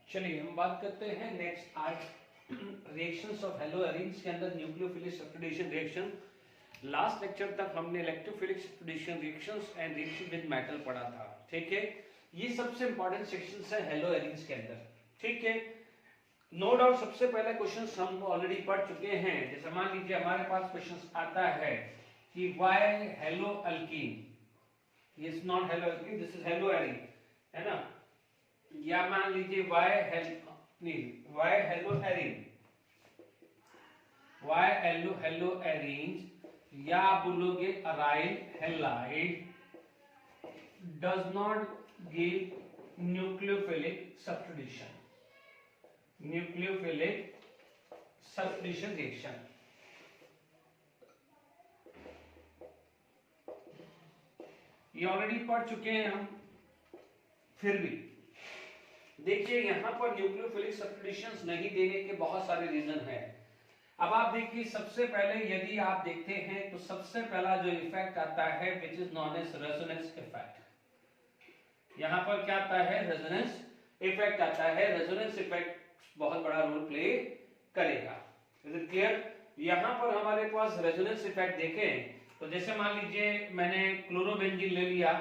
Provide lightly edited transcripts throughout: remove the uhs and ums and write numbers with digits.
चलिए हम बात करते हैं नेक्स्ट आज रिएक्शंस ऑफ हेलोएरिन्स के अंदर nucleophilic substitution reaction. Last lecture तक हमने electrophilic substitution reactions and reaction with metal पढ़ा था। ठीक है, ये सबसे इंपॉर्टेंट सेक्शंस है हेलोएरिन्स के अंदर। ठीक है, नो डाउट सबसे पहले क्वेश्चंस हम ऑलरेडी पढ़ चुके हैं। जैसे मान लीजिए हमारे पास क्वेश्चंस आता है कि why halo alkene, is not halo alkene, this is haloarene, है ना। या मान लीजिए व्हाई हेलोएरिन, या आप बोलोगे aryl halide does not give nucleophilic substitution reaction. ये ऑलरेडी पढ़ चुके हैं हम, फिर भी देखिए यहां पर न्यूक्लियोफिलिक सब्स्टिट्यूशंस नहीं देने के बहुत सारे रीजन हैं। अब आप देखिए सबसे पहले यदि आप देखते हैं तो सबसे पहला जो इफेक्ट आता है which is known as resonance effect. यहां पर क्या आता है, रेजोनेंस इफेक्ट आता है। रेजोनेंस इफेक्ट बहुत बड़ा रोल प्ले करेगा। Is it clear? यहां पर हमारे पास रेजोनेंस इफेक्ट देखें तो जैसे मान लीजिए मैंने क्लोरोबेंजीन ले लिया,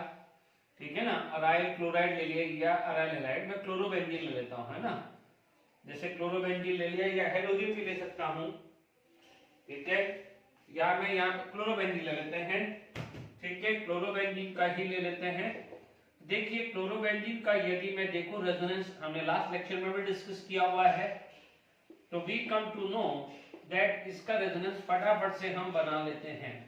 ठीक है ना, अराइल क्लोराइड ले लिया या अराइल हैलाइड, मैं क्लोरोबेंजीन ले लेता हूं, है ना। जैसे क्लोरोबेंजीन ले लिया या हेलोजन भी ले सकता हूं, ठीक है, या मैं यहाँ क्लोरोबेंजीन ले लेते हैं, ठीक है, क्लोरोबेंजीन का ही ले लेते हैं। देखिए क्लोरोबेंजीन का यदि मैं देखूं रेजोनेंस, हमने लास्ट लेक्चर में भी डिस्कस किया हुआ है, तो we come to know that इसका रेजोनेंस फटाफट से हम बना लेते हैं।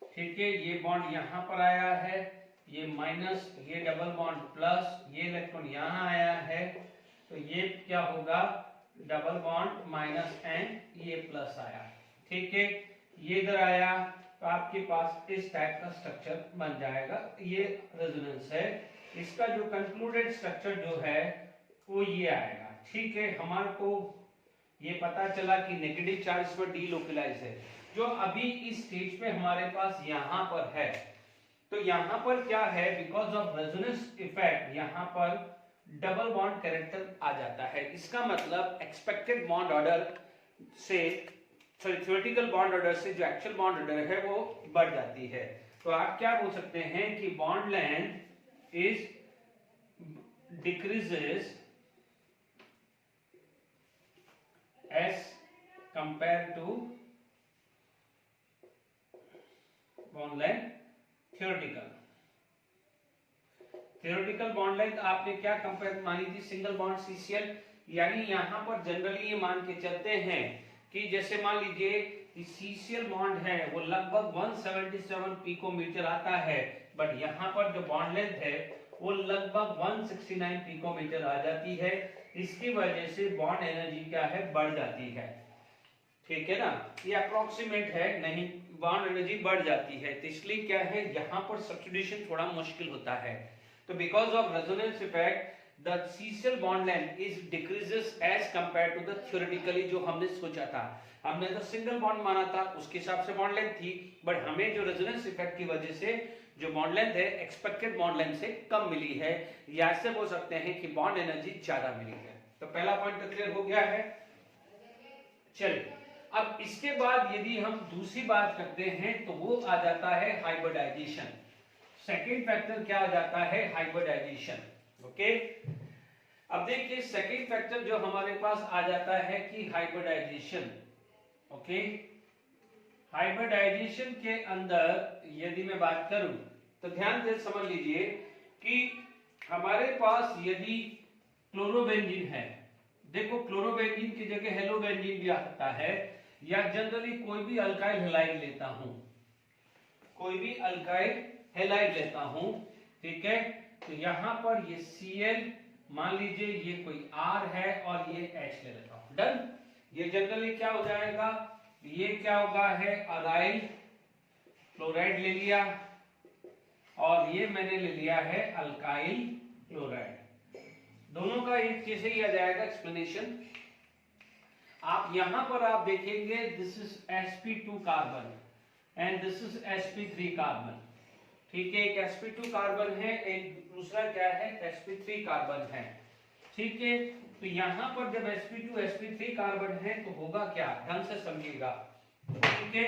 ठीक है, ये बॉन्ड यहां पर आया है, ये माइनस, ये डबल बॉन्ड प्लस, ये इलेक्ट्रॉन यहां आया है, तो ये क्या होगा, डबल बॉन्ड माइनस एन, ये प्लस आया। ठीक है, ये इधर आया तो आपके पास इस टाइप का स्ट्रक्चर बन जाएगा। ये रेजोनेंस है। इसका जो कंक्लूडेड स्ट्रक्चर जो है वो ये आएगा। ठीक है, हमारे को ये पता चला कि नेगेटिव चार्ज पर डीलोकलाइज है, जो अभी इस स्टेज पे हमारे पास यहां पर है। तो यहां पर क्या है, बिकॉज ऑफ रेजोनेंस इफेक्ट यहां पर डबल बॉन्ड कैरेक्टर आ जाता है। इसका मतलब एक्सपेक्टेड बॉन्ड ऑर्डर से, सॉरी थ्योरेटिकल बॉन्ड ऑर्डर से जो एक्चुअल बॉन्ड ऑर्डर है वो बढ़ जाती है। तो आप क्या बोल सकते हैं कि bond length is decreases as compare to bond length theoretical bond length आपने क्या कंपेयर मानी थी, सिंगल बॉन्ड सीसीएल। यानी यहां पर जनरली ये मान के चलते हैं कि जैसे मान लीजिए सीसीएल बॉन्ड है वो लगभग 177 पिकोमीटर आता है, बट यहां पर जो बॉन्ड लेंथ है वो लगभग 169 पिकोमीटर आ जाती है। इसकी वजह से बॉन्ड एनर्जी क्या है, बढ़ जाती है। ठीक है ना, ये अप्रोक्सीमेट है, नहीं बॉन्ड एनर्जी बढ़ जाती है। तो इसलिए क्या है, यहां पर सब्स्टिट्यूशन थोड़ा मुश्किल होता है। तो because of resonance effect the CCL bond length is decreases as compare to the theoretically जो हमने सोचा था। हमने तो सिंगल बॉन्ड माना था, उसके हिसाब से बॉन्ड लेंथ थी, बट हमें जो रेजोनेंस इफेक्ट की वजह से जो बॉन्ड लेंथ है एक्सपेक्टेड बॉन्ड लेंथ से कम मिली है, या ऐसे बोल सकते हैं कि बॉन्ड एनर्जी ज्यादा मिली है। तो पहला पॉइंट तो क्लियर हो गया है। चलिए अब इसके बाद यदि हम दूसरी बात करते हैं तो वो आ जाता है हाइब्रिडाइजेशन। सेकेंड फैक्टर क्या आ जाता है, हाइब्रिडाइजेशन। ओके, अब देखिए सेकेंड फैक्टर जो हमारे पास आ जाता है कि हाइब्रिडाइजेशन। ओके, हाइब्रिडाइजेशन के अंदर यदि मैं बात करूं तो ध्यान से समझ लीजिए कि हमारे पास यदि क्लोरोबेंजीन है, देखो क्लोरोबेंजीन की जगह हेलोबेंजीन भी आ सकता है, या जनरली कोई भी अल्काइल हैलाइड लेता हूं, कोई भी अल्काइल हैलाइड लेता हूं, ठीक है। तो यहां पर ये Cl मान लीजिए ये कोई R है और ये H ले लेता हूं, डन। ये जनरली क्या हो जाएगा, ये क्या होगा है अराइल क्लोराइड ले लिया, और ये मैंने ले लिया है अल्काइल क्लोराइड। दोनों का एक जैसे ही आ जाएगा एक्सप्लेनेशन। आप यहां पर आप देखेंगे this is sp2 carbon and this is sp3 carbon. ठीक है, एक sp2 कार्बन है, एक दूसरा क्या है sp3 कार्बन है। ठीक है, तो यहाँ पर जब sp2 sp3 कार्बन है तो होगा क्या, ढंग से समझिएगा। ठीक है,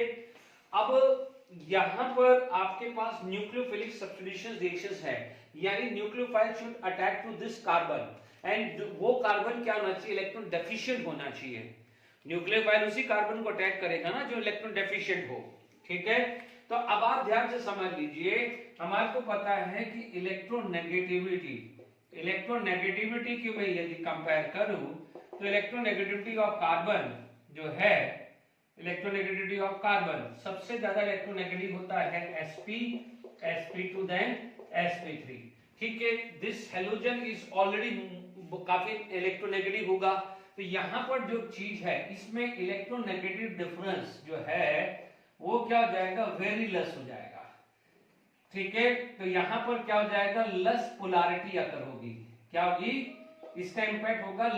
अब यहाँ पर आपके पास न्यूक्लियोफिलिक सब्स्टिट्यूशन रिएक्शंस है, यानी nucleophile should attack to this carbon and वो कार्बन क्या होना चाहिए, इलेक्ट्रॉन डेफिशिएंट होना चाहिए। न्यूक्लियोफाइल उसी कार्बन को अटैक करेगा ना जो इलेक्ट्रॉन डेफिशिएंट हो। ठीक है, तो अब आप ध्यान से समझ लीजिए, हमारे को पता है कि इलेक्ट्रोनेगेटिविटी की मैं यदि कंपेयर करूं तो इलेक्ट्रोनेगेटिविटी ऑफ कार्बन जो है, इलेक्ट्रोनेगेटिविटी ऑफ कार्बन सबसे ज्यादा इलेक्ट्रोनेगेटिव होता है sp2 देन sp3। ठीक है, दिस हैलोजन इज ऑलरेडी काफी इलेक्ट्रोनेगेटिव होगा, तो यहाँ पर जो चीज है इसमें इलेक्ट्रोनेगेटिव डिफरेंस जो है वो क्या हो जाएगा, वेरी लेस हो जाएगा। ठीक है, तो यहाँ पर क्या हो जाएगा, लेस पोलैरिटी अगर होगी, क्या होगी, इसका इंपैक्ट होगा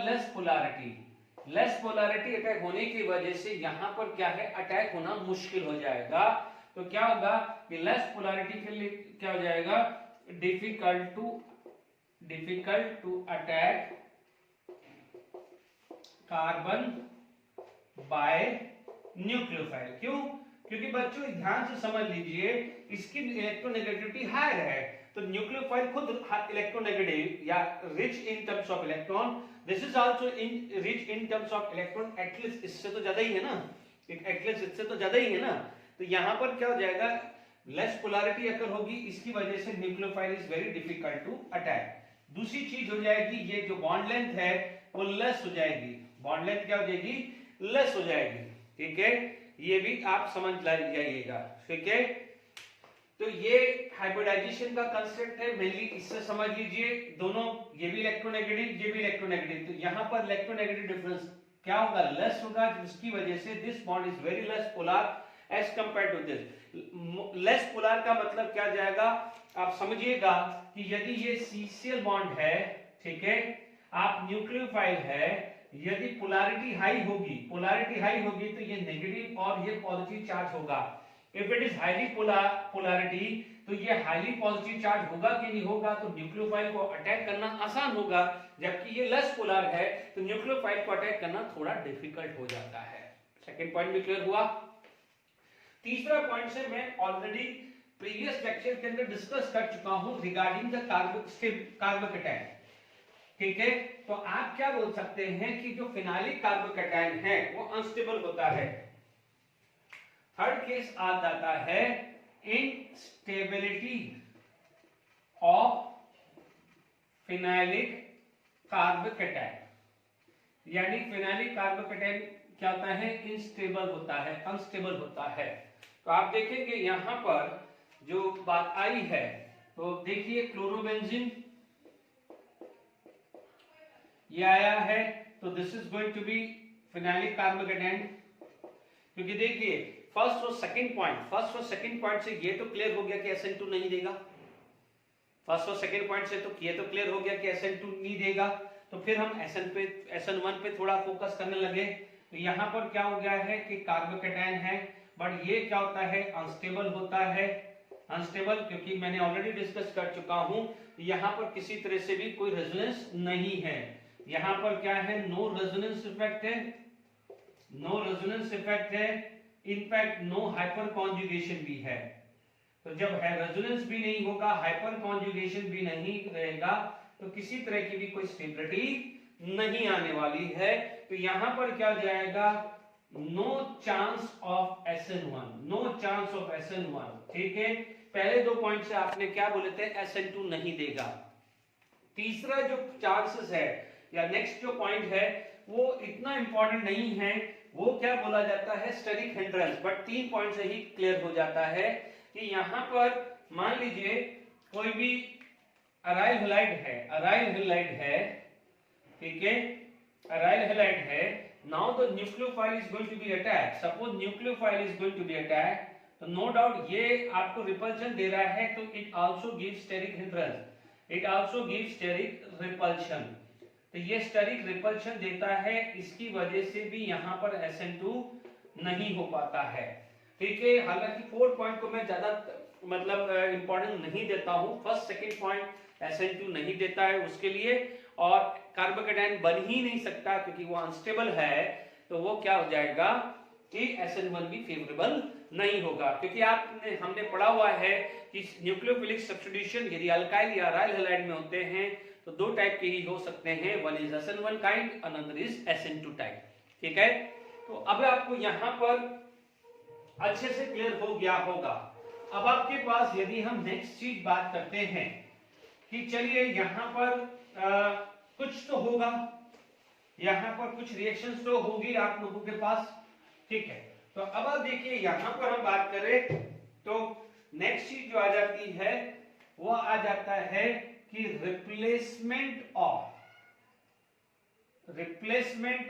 लेस पोलैरिटी अटैक होने की वजह से यहाँ पर क्या है, अटैक होना मुश्किल हो जाएगा। तो क्या होगा कि लेस पोलैरिटी के लिए क्या हो जाएगा, difficult to attack carbon by nucleophile. क्यों, क्योंकि बच्चों ध्यान से समझ लीजिए, इसकी इलेक्ट्रोनेगेटिविटी हायर है, तो न्यूक्लियोफाइल खुद इलेक्ट्रोनेगेटिव या rich in terms of electron, this is also in rich in terms of electron, at least इससे तो ज्यादा ही है ना, एटलीस्ट इससे तो ज्यादा ही है ना। तो यहाँ पर क्या हो जाएगा, लेस पोलैरिटी अगर होगी, इसकी वजह से nucleophile is very difficult to attack. दूसरी चीज हो जाएगी, ये जो बॉन्ड लेंथ है वो लेस हो जाएगी, बॉन्ड लेंथ क्या हो जाएगी, लेस हो जाएगी। ठीक है, ये भी आप समझ जाइएगा। ठीक है, तो ये हाइब्रिडाइजेशन का कंसेप्ट है, मेनली इससे समझ लीजिए, दोनों ये भी इलेक्ट्रोनेगेटिव ये भी इलेक्ट्रोनेगेटिव, तो यहाँ पर इलेक्ट्रोनेगेटिव डिफरेंस क्या होगा, लेस होगा, जिसकी वजह से this bond is very less polar as compare to this. Less polar का मतलब क्या जाएगा, आप समझिएगा कि यदि ये सीसीएल बॉन्ड है, ठीक है, आप न्यूक्लियोफाइल है, यदि पोलैरिटी हाई होगी तो ये नेगेटिव और ये पॉजिटिव चार्ज होगा। If it is highly polarity तो ये हाईली पॉजिटिव चार्ज होगा कि नहीं होगा, तो न्यूक्लियोफाइल को अटैक करना आसान होगा, जबकि ये लेस पोलर है तो न्यूक्लियोफाइल को अटैक करना थोड़ा डिफिकल्ट हो जाता है। सेकंड पॉइंट भी क्लियर हुआ। तीसरा पॉइंट से मैं ऑलरेडी प्रीवियस लेक्चर के अंदर डिस्कस कर चुका हूं रिगार्डिंग द कार्बोकैटायन। ठीक है, तो आप क्या बोल सकते हैं कि जो फिनाइलिक कार्बोकैटायन है वो अनस्टेबल होता है। थर्ड केस आ जाता है इनस्टेबिलिटी ऑफ फिनाइलिक कार्बोकैटायन, यानी फिनाइलिक कार्बोकैटायन क्या होता है, इनस्टेबल होता है, अनस्टेबल होता है। तो आप देखेंगे यहां पर जो बात आई है, तो देखिए क्लोरोबेंजीन ये आया है, तो this is going to be phenylic carbocation, क्योंकि देखिए फर्स्ट और सेकंड पॉइंट से ये तो क्लियर हो गया कि SN2 नहीं देगा, फर्स्ट और सेकंड पॉइंट से तो ये तो क्लियर हो गया कि SN2 नहीं देगा, तो फिर हम SN1 पे थोड़ा फोकस करने लगे। तो यहाँ पर क्या हो गया है कि कार्बोकैटायन है, बट ये क्या होता है, अनस्टेबल होता है। अनस्टेबल क्योंकि मैंने ऑलरेडी डिस्कस कर चुका हूं, यहाँ पर किसी तरह से भी कोई रेजोनेंस नहीं है, यहाँ पर क्या है, नो रेजोनेंस इफेक्ट है, इनफैक्ट नो हाइपर कॉन्जुगेशन भी है। तो जब है रेजोनेंस भी नहीं होगा, हाइपर कॉन्जुगेशन भी नहीं रहेगा, तो किसी तरह की भी कोई स्टेबिलिटी नहीं आने वाली है। तो यहां पर क्या जाएगा, नो चांस ऑफ SN1। ठीक है, पहले दो पॉइंट से आपने क्या बोले थे, SN2 नहीं देगा। तीसरा जो चांसेस है या नेक्स्ट जो पॉइंट है वो इतना इंपॉर्टेंट नहीं है, वो क्या बोला जाता है, स्टेरिक हिंड्रेंस, बट 3 पॉइंट से ही क्लियर हो जाता है कि यहां पर मान लीजिए कोई भी अराइल हैलाइड है, ठीक है, अराइल हैलाइड है, now the nucleophile is going to be attack, suppose nucleophile is going to be attack, तो नो डाउट ये आपको रिपल्शन दे रहा है, तो it also gives steric hindrance, it also gives steric repulsion. तो ये स्टेरिक रिपल्शन देता है, इसकी वजह से भी यहाँ पर SN2 नहीं हो पाता है। ठीक है, हालांकि 4 पॉइंट को मैं ज्यादा मतलब इंपॉर्टेंट नहीं देता हूँ, फर्स्ट सेकंड पॉइंट SN2 नहीं देता है उसके लिए, और कार्बोकेटायन बन ही नहीं सकता क्योंकि वो अनस्टेबल है, तो वो क्या हो जाएगा कि SN1 भी फेवरेबल नहीं होगा। क्योंकि हमने पढ़ा हुआ है कि न्यूक्लियोफिलिक सब्स्टिट्यूशन यदि अल्काइल या अराइल हैलाइड में होते हैं तो दो टाइप के ही हो सकते हैं, one is SN1 kind, another is SN2 type. ठीक है, तो अब आपको यहां पर अच्छे से क्लियर हो गया होगा। अब आपके पास यदि हम नेक्स्ट चीज बात करते हैं कि चलिए यहां पर कुछ तो होगा, यहां पर कुछ रिएक्शंस तो होगी आप लोगों के पास। ठीक है, तो अब आप देखिए यहां पर हम बात करें तो नेक्स्ट चीज जो आ जाती है वो आ जाता है कि replacement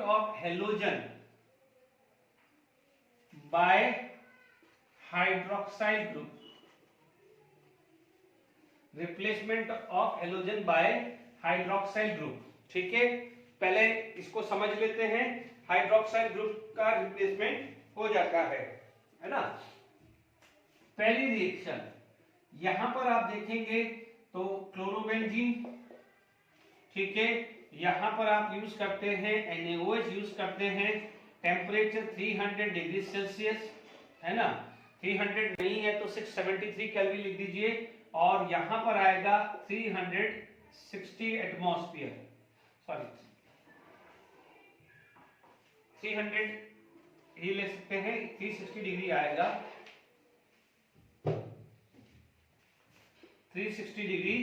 of halogen by hydroxyl group, replacement of halogen by hydroxyl group. ठीक है, पहले इसको समझ लेते हैं। हाइड्रोक्साइल ग्रुप का रिप्लेसमेंट हो जाता है ना। पहली रिएक्शन यहां पर आप देखेंगे तो क्लोरोबेंजीन, ठीक है, यहां पर आप यूज करते हैं NaOH यूज करते हैं, टेम्परेचर 300 डिग्री सेल्सियस है ना, 300 नहीं है तो 673 केल्विन लिख दीजिए, और यहां पर आएगा 360 एटमॉस्फेयर, सॉरी 300 ही ले सकते हैं, 360 डिग्री आएगा, 360 डिग्री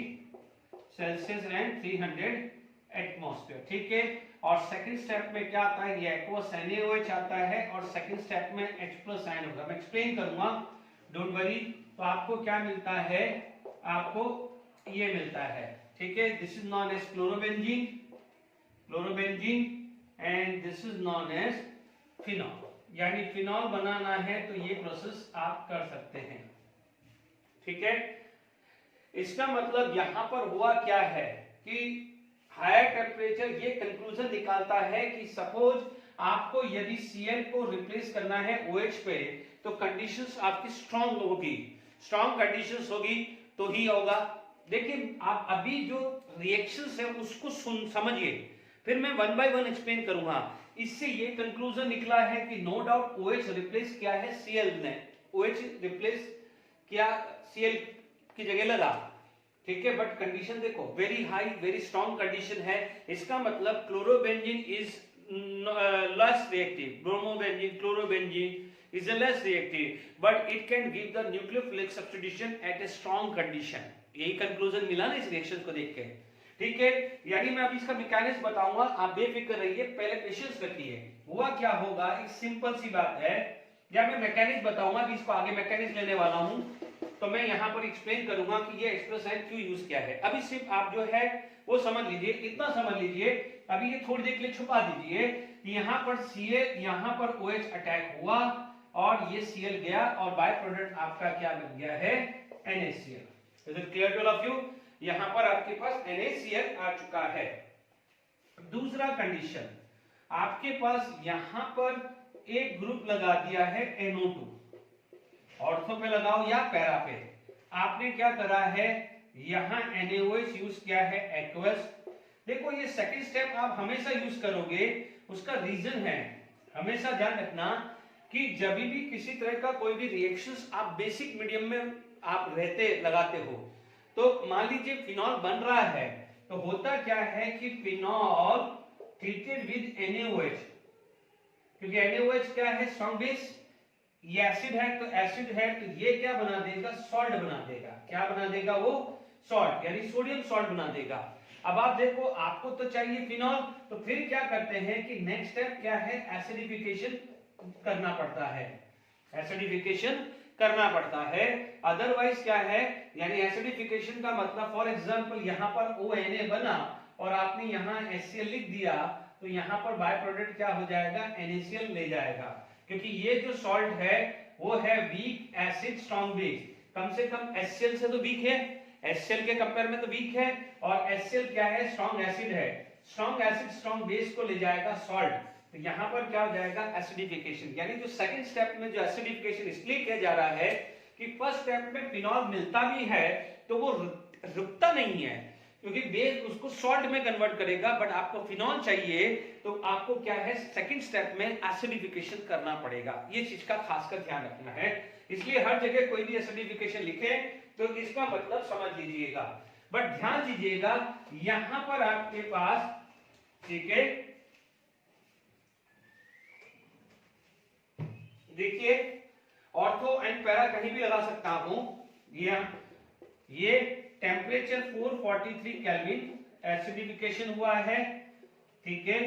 सेल्सियस एंड 300 एटमॉस्फेयर। ठीक है, और सेकंड स्टेप में क्या आता है, ये एक्वस NaOH आता है, और सेकंड स्टेप में H+ आयन होगा, मैं एक्सप्लेन करूंगा, डोंट वरी। तो आपको क्या मिलता है, आपको ये मिलता है। ठीक है, this is known as chlorobenzene and this is known as phenol, यानी फिनॉल बनाना है तो ये प्रोसेस आप कर सकते हैं। ठीक है, इसका मतलब यहां पर हुआ क्या है कि हायर टेम्परेचर ये कंक्लूजन निकालता है कि सपोज आपको यदि Cl को रिप्लेस करना है OH पे तो कंडीशंस आपकी स्ट्रांग होगी, स्ट्रांग कंडीशंस होगी तो ही होगा। देखिए आप अभी जो रिएक्शंस है उसको समझिए, फिर मैं वन बाय वन एक्सप्लेन करूंगा। इससे ये कंक्लूजन निकला है कि नो डाउट OH रिप्लेस किया है Cl ने, OH रिप्लेस किया, Cl की जगह लगा। ठीक है, बट कंडीशन देखो very high, very strong condition है। इसका मतलब chlorobenzene is less reactive, bromobenzene, chlorobenzene is less reactive, but it can give the nucleophilic substitution at a strong condition. यही कंक्लूजन मिला ना इस रिएक्शन को देख के। ठीक है, यानी मैं अभी इसका मैकेनिज्म बताऊंगा, आप बेफिक्र रहिए, पहले पेशेंस रखिए। हुआ क्या होगा, एक सिंपल सी बात है, या मैं मैकेनिज्म बताऊंगा कि इसको आगे मैकेनिज्म लेने वाला हूं, तो मैं यहां पर एक्सप्लेन करूंगा कि ये एक्सप्रेस साइन क्यों यूज किया है। अभी सिर्फ आप जो है वो समझ लीजिए, इतना समझ लीजिए, अभी ये थोड़ी देर के लिए छुपा दीजिए कि यहां पर Cl, यहां पर OH अटैक हुआ और ये Cl गया और बाय प्रोडक्ट आपका क्या बन गया है, NaCl। Is it clear to all of you? यहां पर आपके पास NaCl आ चुका है। दूसरा कंडीशन, आपके पास यहां पर एक ग्रुप लगा दिया है NO2, ऑर्थो पे लगाओ या पैरा पे, आपने क्या करा है, यहां NaOH यूज किया है एक्वस। देखो ये सेकंड स्टेप आप हमेशा यूज करोगे, उसका रीजन है, हमेशा ध्यान रखना कि जब भी किसी तरह का कोई भी रिएक्शंस आप बेसिक मीडियम में आप लगाते हो, तो मान लीजिए फिनॉल बन रहा है, तो होता क्या है कि फिनॉल ट्रीटेड विद NaOH, क्योंकि NaOH क्या है, स्ट्रॉन्ग बेस, ये एसिड है तो एसिड है तो ये क्या बना देगा, सॉल्ट बना देगा। क्या बना देगा वो, सॉल्ट, यानी सोडियम सॉल्ट बना देगा। अब आप देखो आपको तो चाहिए फिनॉल, तो फिर क्या करते हैं कि नेक्स्ट स्टेप क्या है, एसिडिफिकेशन करना पड़ता है, एसिडिफिकेशन करना पड़ता है। अदरवाइज क्या है, यानी एसिडिफिकेशन का मतलब फॉर एग्जांपल यहां पर ONa बना और आपने यहां HCl लिख दिया, तो यहां पर बाय प्रोडक्ट क्या हो जाएगा, NaCl ले जाएगा, क्योंकि ये जो सॉल्ट है वो है वीक एसिड स्ट्रॉन्ग बेस, कम से कम HCl से तो वीक है, HCl के कंपेयर में तो वीक है, और HCl क्या है, स्ट्रॉन्ग एसिड है, स्ट्रॉन्ग एसिड स्ट्रॉन्ग बेस को ले जाएगा सॉल्ट, तो यहां पर क्या हो जाएगा, एसिडिफिकेशन। यानी जो सेकंड स्टेप में जो एसिडिफिकेशन इसलिए किया जा रहा है कि फर्स्ट स्टेप में फिनॉल मिलता भी है तो वो रुकता नहीं है, क्योंकि बेस उसको सॉल्ट में कन्वर्ट करेगा, बट आपको फिनॉल चाहिए तो आपको क्या है सेकंड स्टेप में एसिडिफिकेशन करना पड़ेगा। ये चीज का खासकर ध्यान रखना है। इसलिए हर जगह कोई भी एसिडिफिकेशन लिखे तो इसका मतलब समझ लीजिएगा, बट ध्यान दीजिएगा यहां पर आपके पास, ठीक है, देखिए ऑर्थो एंड पैरा कहीं भी लगा सकता हूं। ये टेम्परेचर 443 केल्विन एसिडिफिकेशन हुआ है, ठीक है।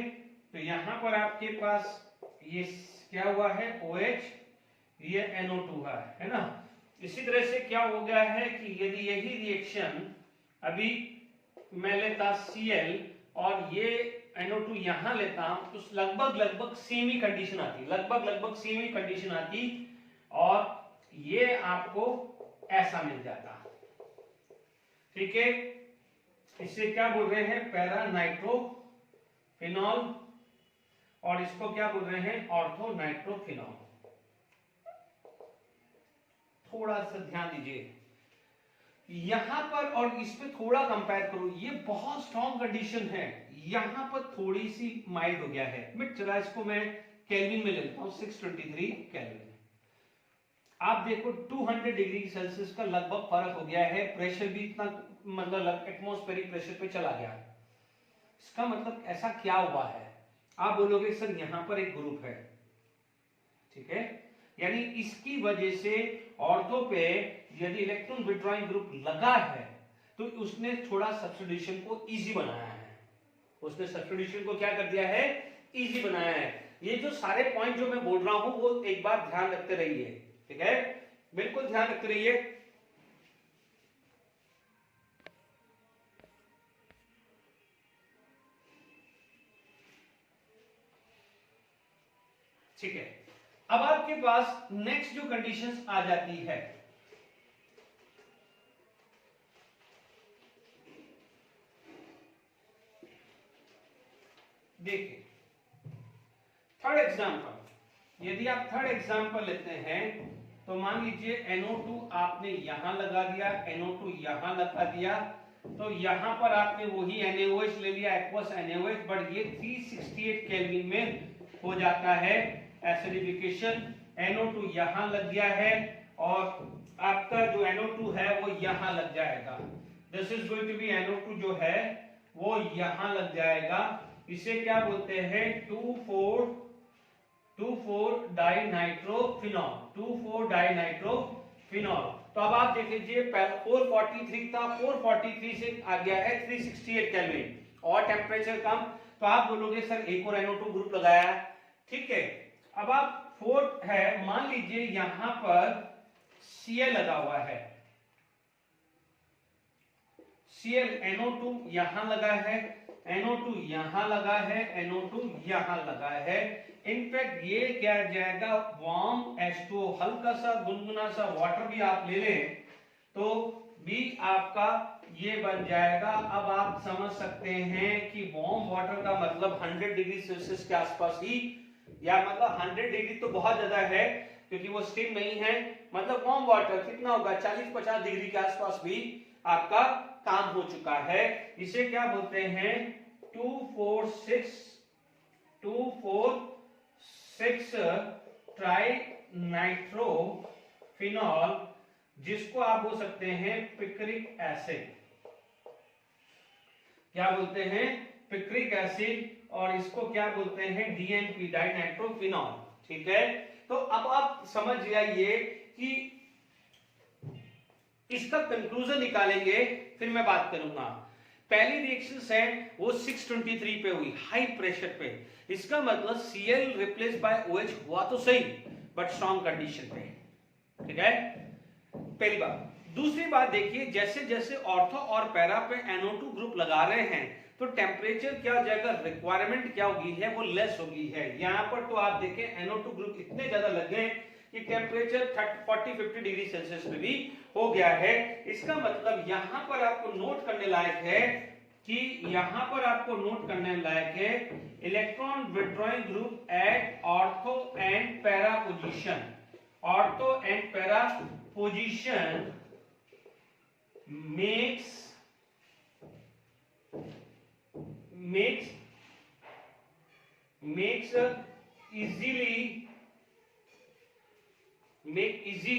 तो यहां पर आपके पास ये क्या हुआ है OH, ये NO2 है ना। इसी तरह से क्या हो गया है कि यदि यही रिएक्शन अभी मैं लेता Cl और ये NO2 यहां लेता हूं तो लगभग सेम ही कंडीशन आती, लगभग सेम ही कंडीशन आती और ये आपको ऐसा मिल जाता, ठीक है। इसे क्या बोल रहे हैं पैरा नाइट्रोफिनॉल और इसको क्या बोल रहे हैं ऑर्थो नाइट्रोफिनॉल। थोड़ा सा ध्यान दीजिए यहां पर और इस पे थोड़ा कंपेयर करो, ये बहुत स्ट्रॉन्ग कंडीशन है, यहां पर थोड़ी सी माइल्ड हो गया है। मिट चला इसको मैं केल्विन में लेता हूं 623 केल्विन। आप देखो 200 डिग्री सेल्सियस का लगभग फर्क हो गया है, प्रेशर भी इतना मतलब एटमॉस्फेरिक प्रेशर पे चला गया। इसका मतलब ऐसा क्या हुआ है, आप बोलोगे सर यहां पर एक ग्रुप है, ठीक है, यानी इसकी वजह से ऑर्थो पे यदि इलेक्ट्रॉन विड्रॉइंग ग्रुप लगा है तो उसने थोड़ा सब्स्टिट्यूशन को इजी बनाया है, उसने सब्स्टिट्यूशन को क्या कर दिया है इजी बनाया है। ये जो सारे पॉइंट जो मैं बोल रहा हूं वो एक बार ध्यान रखते रहिए, ठीक है, बिल्कुल ध्यान रखते रहिए। ठीक है, अब आपके पास नेक्स्ट जो कंडीशंस आ जाती है, देखिए थर्ड एग्जांपल, यदि आप थर्ड एग्जांपल लेते हैं तो मान लीजिए NO2 आपने यहां लगा दिया, NO2 यहां लगा दिया, तो यहां पर आपने वही NaOH ले लिया, एक्वस NaOH, बट ये 368 केल्विन में हो जाता है एसिडिफिकेशन। NO2 यहां लग गया है और आपका जो NO2 है वो यहां लग जाएगा। This is going to be NO2 जो है वो यहां लग जाएगा। इसे क्या बोलते हैं 2,4 डाइनाइट्रोफिनॉल, 2,4 डाइनाइट्रोफिनॉल। तो अब आप देख लीजिए 443 था, 443 से आ गया है 368 केल्विन और टेम्परेचर कम, तो आप बोलोगे सर एक और NO2 ग्रुप लगाया, ठीक है। अब आप 4 है, मान लीजिए यहां पर Cl लगा हुआ है, Cl NO2 यहां लगा है, NO2 यहां लगा है, NO2 यहां लगा है। इनफैक्ट ये क्या जाएगा वार्म H2O, हल्का सा गुनगुना सा वाटर भी आप ले लें तो भी आपका ये बन जाएगा। अब आप समझ सकते हैं कि वार्म वाटर का मतलब 100 डिग्री सेल्सियस के आसपास ही, या मतलब 100 डिग्री तो बहुत ज्यादा है क्योंकि वो स्टीम नहीं है, मतलब वार्म वाटर कितना होगा 40-50 डिग्री के आसपास भी आपका काम हो चुका है। इसे क्या बोलते हैं 2,4,6 ट्राइनाइट्रोफिनॉल, जिसको आप बोल सकते हैं पिक्रिक एसिड, क्या बोलते हैं पिक्रिक एसिड, और इसको क्या बोलते हैं DNP डाइनाइट्रोफिनॉल, ठीक है। तो अब आप समझ जाइए कि इसका कंक्लूजन निकालेंगे, फिर मैं बात करूंगा। पहली रिएक्शन है वो 623 पे हुई, हाई प्रेशर पे, इसका मतलब Cl रिप्लेस बाय OH हुआ तो सही बट स्ट्रॉन्ग कंडीशन पे, ठीक है, पहली बात। दूसरी बात देखिए जैसे जैसे ऑर्थो और पैरा पे NO2 ग्रुप लगा रहे हैं तो टेम्परेचर क्या हो जाएगा, रिक्वायरमेंट क्या होगी है वो लेस हो गई है। यहां पर तो आप देखें NO2 ग्रुप इतने ज्यादा लग गए कि टेम्परेचर 40-50 डिग्री सेल्सियस पे भी हो गया है। इसका मतलब यहां पर आपको नोट करने लायक है कि यहां पर आपको नोट करने लायक है electron withdrawing group at ortho and para position, ortho and para position makes makes easily make easy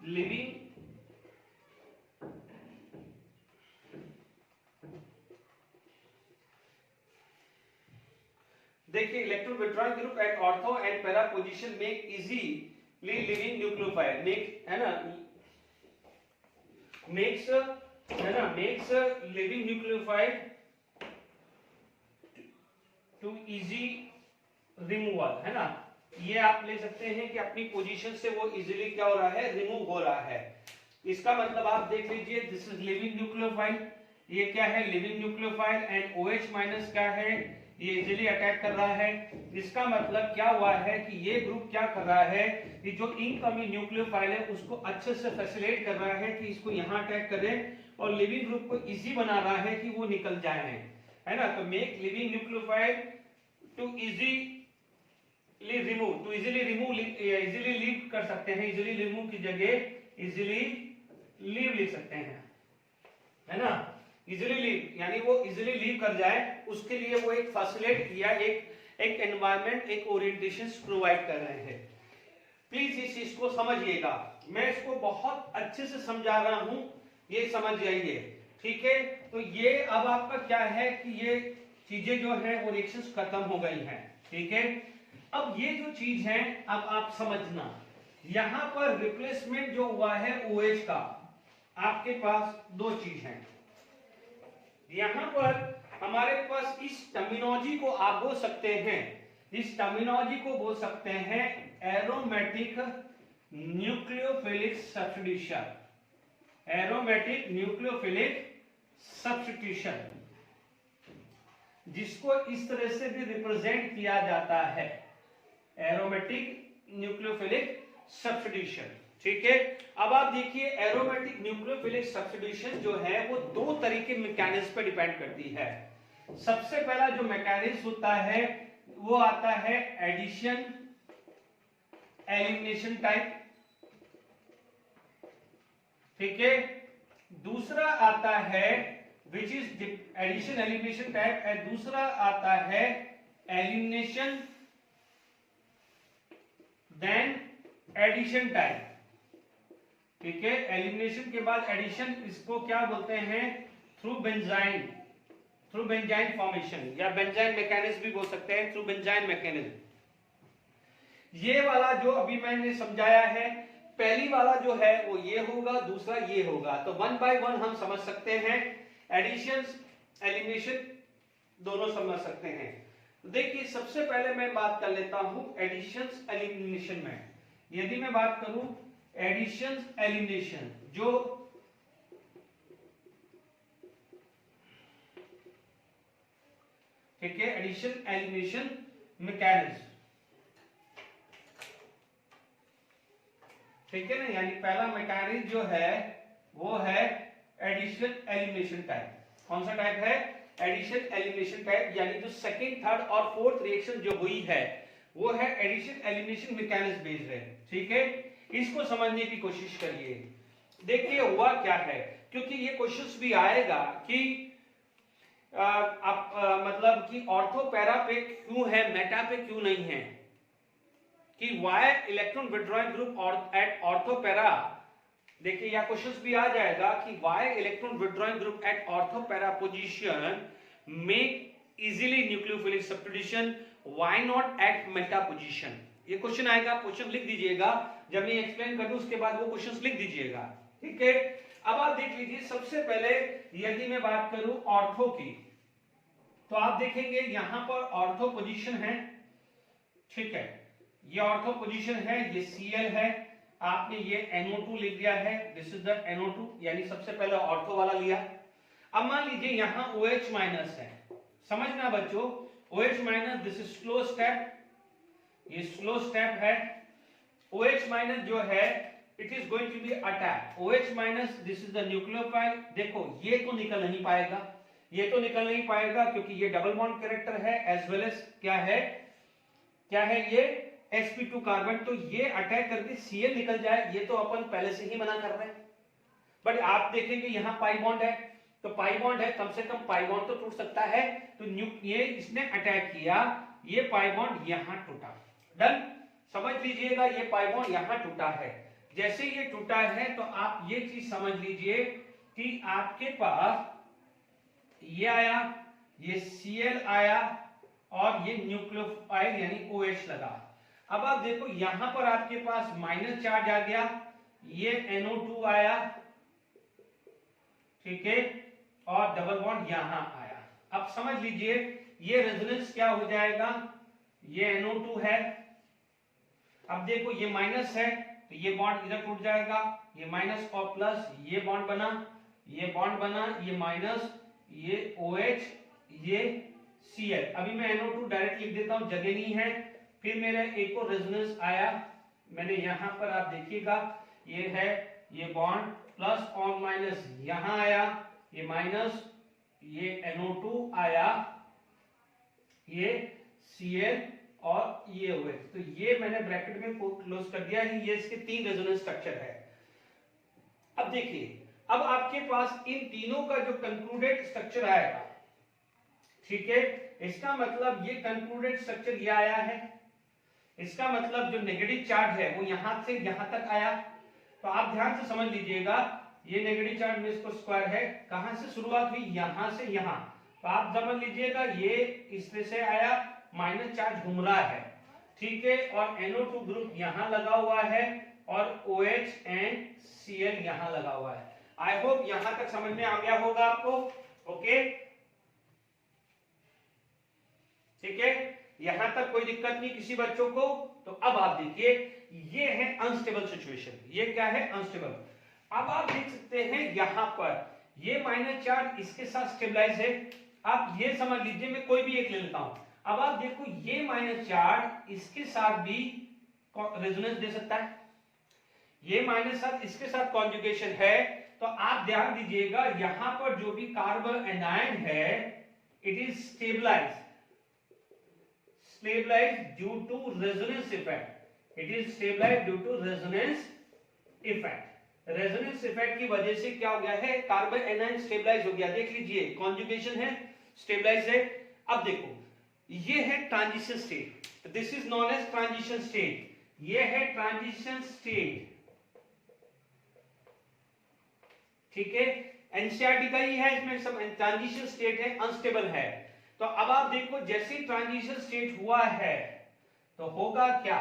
living देखिए electron withdrawing group at ortho and para position make easily leaving nucleophile makes living nucleophile to easy removal, है ना। ये आप ले सकते हैं कि अपनी पोजीशन से वो इजीली क्या हो रहा है, रिमूव हो रहा है। इसका मतलब आप देख लीजिए, दिस इज लिविंग न्यूक्लियोफाइल, ये क्या है, living nucleophile, and OH minus क्या है, ये इजीली अटैक कर रहा है। इसका मतलब क्या हुआ है कि ये ग्रुप क्या कर रहा है कि जो इनकमिंग न्यूक्लियोफाइल है उसको अच्छे से फैसिलिटेट कर रहा है कि इसको यहाँ अटैक करे, और लिविंग ग्रुप को इजी बना रहा है कि वो निकल जाए, है ना। तो make leaving nucleophile to easily remove, easily leave कर सकते हैं, इजीली रिमूव की जगह इजीली लीव लिख सकते हैं, है ना। इजीली लीव यानी वो इजीली लीव कर जाए, उसके लिए वो एक फैसिलिटेट या एक एनवायरनमेंट, एक ओरिएंटेशन प्रोवाइड कर रहे हैं। प्लीज इस चीज को समझिएगा, मैं इसको बहुत अच्छे से समझा रहा हूं, ये समझ जाइए, ठीक है। तो ये अब आपका क्या है कि ये चीजें जो है वो रिएक्शंस खत्म हो गई हैं, ठीक है। अब ये जो चीज है अब आप समझना, यहां पर रिप्लेसमेंट जो हुआ है OH का, आपके पास दो चीज है। यहां पर हमारे पास इस टर्मिनोलॉजी को आप बोल सकते हैं, इस टर्मिनोलॉजी को बोल सकते हैं aromatic nucleophilic substitution, aromatic nucleophilic substitution, जिसको इस तरह से भी रिप्रेजेंट किया जाता है, एरोमेटिक न्यूक्लियोफिलिक सब्स्टिट्यूशन, ठीक है। अब आप देखिए एरोमेटिक न्यूक्लियोफिलिक सब्स्टिट्यूशन जो है वो दो तरीके मैकेनिज्म पे डिपेंड करती है। सबसे पहला जो मैकेनिज्म होता है वो आता है एडिशन एलिमिनेशन टाइप, ठीक है। दूसरा आता है which is addition elimination type, and दूसरा आता है एलिमिनेशन देन एडिशन टाइप, ठीक है। एलिमिनेशन के बाद एडिशन, इसको क्या बोलते हैं, थ्रू बेंजाइन फॉर्मेशन या बेंजाइन मैकेनिज्म भी बोल सकते हैं, थ्रू बेंजाइन मैकेनिज्म। ये वाला जो अभी मैंने समझाया है, पहली वाला जो है वो ये होगा, दूसरा ये होगा। तो वन बाय वन हम समझ सकते हैं, एडिशन एलिमिनेशन दोनों समझ सकते हैं। तो देखिए सबसे पहले मैं बात कर लेता हूं एडिशन एलिमिनेशन में। यदि मैं बात करूं एडिशन एलिमिनेशन, जो ठीक है, एडिशन एलिमिनेशन मैकेनिज्म, ठीक है ना। यानी पहला मैकेनिज्म जो है वो है एडिशन एलिमिनेशन टाइप। कौन सा टाइप है, एडिशन एलिमिनेशन टाइप, यानी जो सेकंड, थर्ड और फोर्थ रिएक्शन जो हुई है वो है एडिशन एलिमिनेशन मैकेनिज्म बेस्ड है, ठीक है। इसको समझने की कोशिश करिए। देखिए हुआ क्या है, क्योंकि ये क्वेश्चंस भी आएगा कि मतलब कि ऑर्थो पैरा पे क्यों है, मेटा पे क्यों नहीं है, कि why electron withdrawing group at ortho para. देखिए यह क्वेश्चंस भी आ जाएगा कि why electron withdrawing group at ortho para position make easily nucleophilic substitution, why not at meta position. ये क्वेश्चन आएगा, क्वेश्चन लिख दीजिएगा, जब मैं एक्सप्लेन कर दूं उसके बाद वो क्वेश्चंस लिख दीजिएगा, ठीक है। अब आप देख लीजिए, सबसे पहले यदि मैं बात करूं ऑर्थो की, तो आप देखेंगे यहां पर ऑर्थो पोजीशन है, ठीक है। ये ऑर्थो पोजीशन है, ये Cl है, आपने ये NO2 लिख दिया है, दिस इज द NO2, यानी सबसे पहले ऑर्थो वाला लिया। अब मान लीजिए यहां OH माइनस है, समझना बच्चों, OH minus this is slow step, ये स्लो स्टेप है। OH माइनस जो है it is going to be attack, OH minus this is the nucleophile. देखो ये तो निकल नहीं पाएगा, ये तो निकल नहीं पाएगा क्योंकि ये डबल बॉन्ड कैरेक्टर है, एज वेल एज क्या है ये sp2 कार्बन, तो ये अटैक करके Cl निकल जाए, ये तो अपन पहले से ही मना कर रहे हैं, बट आप देखेंगे यहाँ पाई बॉन्ड है, तो पाई बॉन्ड है, कम से कम पाई बॉन्ड तो टूट सकता है। तो ये इसने अटैक किया, ये पाई बॉन्ड यहाँ टूटा। डन, समझ लीजिएगा ये पाई बॉन्ड यहाँ टूटा है। जैसे ये टूटा है तो आप ये चीज समझ लीजिए कि आपके पास ये आया, ये Cl आया और ये न्यूक्लियोफाइल यानी OH लगा। अब आप देखो यहां पर आपके पास माइनस चार्ज आ गया, ये NO2 आया, ठीक है, और डबल बॉन्ड यहां आया। अब समझ लीजिए ये रेजोनेंस क्या हो जाएगा, ये NO2 है, अब देखो ये माइनस है तो ये बॉन्ड इधर टूट जाएगा, ये माइनस और प्लस, ये बॉन्ड बना, ये बॉन्ड बना, ये माइनस, ये OH, ये Cl। अभी मैं NO2 डायरेक्ट लिख देता हूं, जगह नहीं है। फिर मेरा एक और रेजोनेंस आया, मैंने यहां पर आप देखिएगा ये है, ये बॉन्ड प्लस और माइनस यहां आया, ये माइनस, ये NO2 आया, ये Cl और ये OH। तो ये मैंने ब्रैकेट में क्लोज कर दिया है, ये इसके 3 रेजोनेंस स्ट्रक्चर है। अब देखिए, अब आपके पास इन तीनों का जो कंक्लूडेड स्ट्रक्चर आएगा, ठीक है, इसका मतलब ये कंक्लूडेड स्ट्रक्चर ये आया है, इसका मतलब जो नेगेटिव चार्ज है वो यहां से यहां तक आया। तो आप ध्यान से समझ लीजिएगा, ये नेगेटिव चार्ज में इसको स्क्वायर है, कहां से शुरुआत हुई, यहां से यहां। तो आप समझ लीजिएगा ये इस तरह से आया, माइनस चार्ज घूम रहा है, ठीक है, और NO2 ग्रुप यहां लगा हुआ है और OH एंड Cl यहां लगा हुआ है। आई होप यहां तक समझ में आ गया होगा आपको। ओके, ठीक है, यहां तक कोई दिक्कत नहीं किसी बच्चों को। तो अब आप देखिए ये है अनस्टेबल सिचुएशन, ये क्या है, अनस्टेबल। अब आप देख सकते हैं यहां पर ये माइनस चार्ज इसके साथ स्टेबलाइज है। आप ये समझ लीजिए, मैं कोई भी एक ले लेता हूं। अब आप देखो ये माइनस चार्ज इसके साथ भी रेजोनेंस दे सकता है, ये माइनस चार्ज इसके साथ कॉन्जुगेशन है। तो आप ध्यान दीजिएगा यहां पर जो भी कार्बन एनायन है it is stabilised due to resonance effect. It is stabilized due to resonance effect. Resonance effect की वजह से क्या हो गया है, कार्बन एनायन स्टेबलाइज हो गया। देख लीजिए कॉन्जुगेशन है, स्टेबलाइज है। अब देखो ये है transition state, this is known as transition state, ये है ट्रांजिशन स्टेट, ठीक है, एनसीईआरटी का ही है, इसमें सब ट्रांजिशन स्टेट है, अनस्टेबल है। तो अब आप देखो जैसे ट्रांजिशन स्टेट हुआ है तो होगा क्या,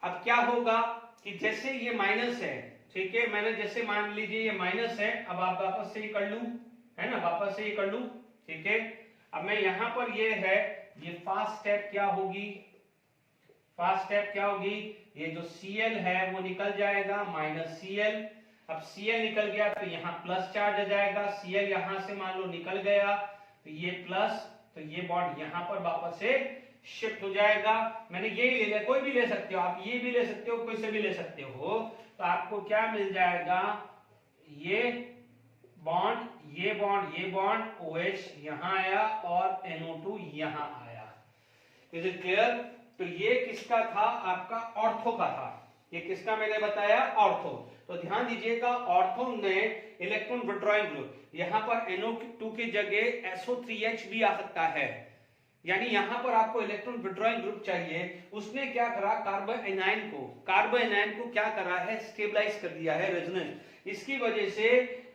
अब क्या होगा कि जैसे ये माइनस है, ठीक है, मैंने जैसे मान लीजिए ये माइनस है, अब आप वापस से ये कर लूं, है ना, वापस से ये कर लूं, ठीक है। अब मैं यहां पर ये है, ये फास्ट स्टेप क्या होगी, फास्ट स्टेप क्या होगी, ये जो Cl है वो निकल जाएगा, माइनस Cl। अब Cl निकल गया तो यहाँ प्लस चार्ज आ जाएगा, Cl यहां से मान लो निकल गया तो ये प्लस, तो ये बॉन्ड यहां पर वापस से शिफ्ट हो जाएगा। मैंने ये ले लिया, कोई भी ले सकते हो आप, ये भी ले सकते हो, कोई से भी ले सकते हो। तो आपको क्या मिल जाएगा, ये बॉन्ड, ये बॉन्ड, ये बॉन्ड, OH यहां आया और NO2 यहां आया। Is it clear? तो ये किसका था, आपका ऑर्थो का था। ये किसका मैंने बताया, ऑर्थो। तो ध्यान दीजिएगा ऑर्थो ने इलेक्ट्रॉन विड्रॉइंग ग्रुप, यहां पर NO2 की जगह SO3H भी आ सकता है, यानी यहां पर आपको इलेक्ट्रॉन विड्रॉइंग ग्रुप चाहिए। उसने क्या करा, कार्बन एनायन को क्या करा है, स्टेबलाइज कर दिया है, रेजोनेंस। इसकी वजह से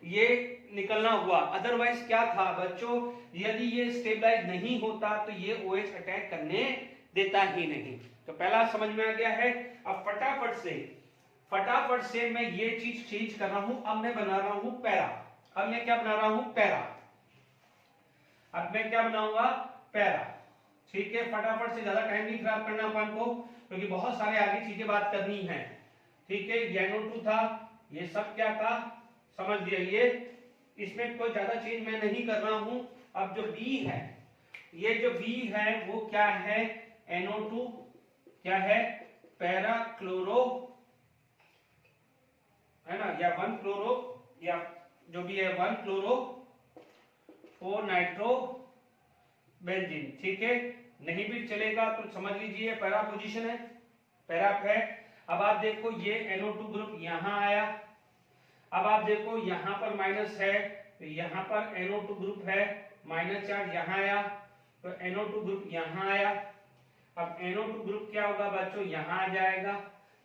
ये निकलना हुआ, अदरवाइज क्या था बच्चों, यदि ये स्टेबलाइज नहीं होता तो ये OH अटैक करने देता ही नहीं। तो पहला समझ में आ गया है। अब फटाफट से मैं ये चीज चेंज कर रहा हूं, अब मैं बना रहा हूं पैरा। अब मैं क्या बना रहा हूं, पैरा। अब मैं क्या बनाऊंगा, पैरा, ठीक है। फटाफट से, ज्यादा टाइम नहीं खराब करना अपन को, क्योंकि बहुत सारे आगे चीजें बात करनी है, ठीक है। ये NO2 था, ये सब क्या था, समझ लिया, ये इसमें कोई ज्यादा चीज मैं नहीं कर रहा हूं। अब जो B है, ये जो B है वो क्या है, NO2 क्या है, पैरा क्लोरो, है ना, या 1 क्लोरो, या जो भी है 1 क्लोरो 4 नाइट्रो बेंजीन, ठीक है। नहीं भी चलेगा तो समझ लीजिए पैरा पोजीशन है, पैरा है। अब आप देखो ये NO2 ग्रुप यहां आया, अब आप देखो यहाँ पर माइनस है तो यहाँ पर NO2 ग्रुप है, माइनस चार्ज यहाँ आया तो NO2 ग्रुप यहाँ आया। अब NO2 ग्रुप क्या होगा बच्चों, यहाँ आ जाएगा।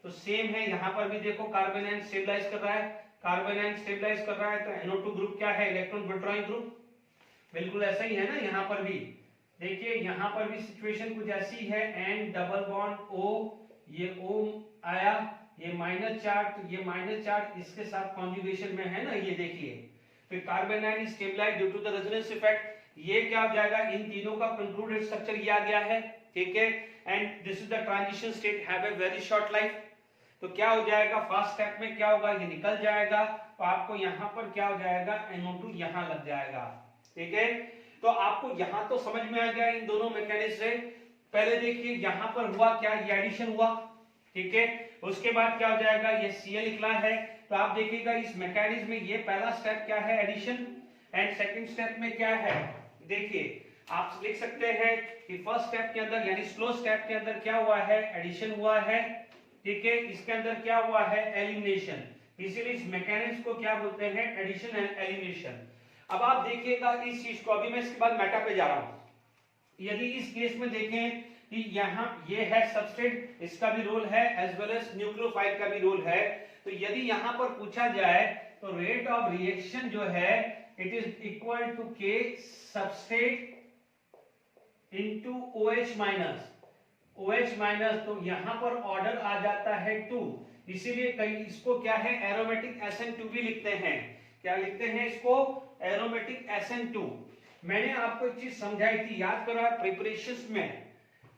तो सेम है यहाँ पर भी देखो, कार्बन आयन स्टेबलाइज कर रहा है, कार्बन आयन स्टेबलाइज कर रहा है तो NO2 ग्रुप क्या है, इलेक्ट्रॉन विड्रॉइंग ग्रुप। बिल्कुल ऐसा ही है ना यहाँ पर भी, देखिए यहाँ पर भी सिचुएशन कुछ ऐसी है, N डबल बॉन्ड O, ये O आया, ये माइनस चार्ज, ये माइनस चार्ज इसके साथ कॉन्जुगेशन में है ना, ये देखिए। फिर carbon ion stabilise due to the resonance effect, ये क्या हो जाएगा, इन तीनों का कंक्लूडेड स्ट्रक्चर ये आ गया है, ठीक है। And this is the transition state, have a very short life. तो क्या हो जाएगा, फर्स्ट स्टेप में क्या होगा, ये निकल जाएगा तो आपको यहाँ पर क्या हो जाएगा, NO2 यहाँ लग जाएगा, ठीक है। तो आपको यहाँ तो समझ में आ गया इन दोनों मैकेनिज्म से। पहले देखिए यहाँ पर हुआ क्या, ये एडिशन हुआ, ठीक है। उसके बाद क्या हो जाएगा, ये Cl निकला है। तो आप देखिएगा इस मैकेनिज्म में ये पहला स्टेप क्या है, एडिशन, एंड सेकंड स्टेप में क्या है, देखिए आप लिख सकते हैं कि फर्स्ट स्टेप के अंदर यानी स्लो स्टेप के अंदर क्या हुआ है, एडिशन हुआ है, ठीक है। इसके अंदर क्या हुआ है, एलिमिनेशन। इसीलिए इस मैकेनिज्म को क्या बोलते हैं, एडिशन एंड एलिमिनेशन। अब आप देखिएगा इस चीज को, अभी मैं इसके बाद मेटा पे जा रहा हूं। यदि इस केस में देखें कि यहाँ ये है सबस्ट्रेट, इसका भी रोल है, एज वेल एज न्यूक्लियोफाइल का भी रोल है। तो यदि यहाँ पर पूछा जाए तो रेट ऑफ रिएक्शन जो है it is equal to K substrate into OH minus, OH minus, तो यहाँ पर ऑर्डर आ जाता है 2। इसीलिए कई इसको क्या है, एरोमेटिक SN2 भी लिखते हैं। क्या लिखते हैं इसको, एरोमेटिक SN2। मैंने आपको एक चीज समझाई थी, याद करो प्रिपरेशन में,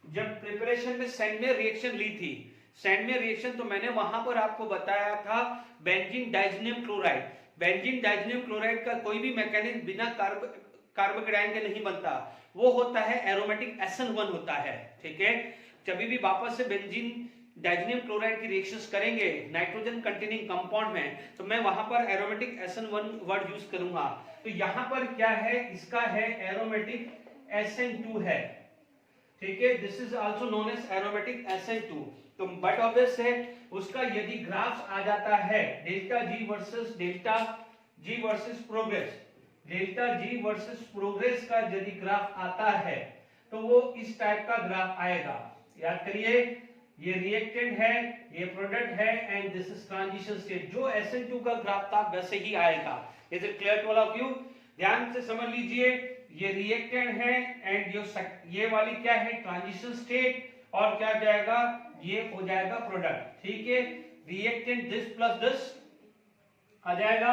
जब प्रिपरेशन में सैंडमेयर रिएक्शन ली थी, सैंडमेयर रिएक्शन, तो मैंने वहां पर आपको बताया था बेंजीन डाइज़ोनियम क्लोराइड। बेंजीन डाइज़ोनियम क्लोराइड का कोई भी मैकेनिज्म बिना कार्बोकेटायन के नहीं बनता, वो होता है एरोमेटिक SN1 होता है, ठीक है। जब भी वापस से बेंजीन डाइज़ोनियम क्लोराइड की रिएक्शंस करेंगे नाइट्रोजन कंटेनिंग कंपाउंड में, तो मैं वहां पर एरोमेटिक SN1 वर्ड यूज करूंगा। तो यहां पर क्या है, इसका है एरोमेटिक SN2 है, ठीक है। This is also known as aromatic SN2। तो बट ऑब्वियस है उसका यदि ग्राफ आ जाता है delta G versus progress, delta G versus progress का यदि ग्राफ आता है तो वो इस टाइप का ग्राफ आएगा। याद करिए, ये रिएक्टेंट है, ये प्रोडक्ट है, and this is transition state. जो SN2 का ग्राफ था वैसे ही आएगा। Is it clear to all of you? ध्यान से समझ लीजिए, ये रिएक्टेंट है एंड ये वाली क्या है, ट्रांजिशन स्टेट, और क्या जाएगा, ये हो जाएगा प्रोडक्ट, ठीक है। रिएक्टेंट दिस प्लस दिस आ जाएगा,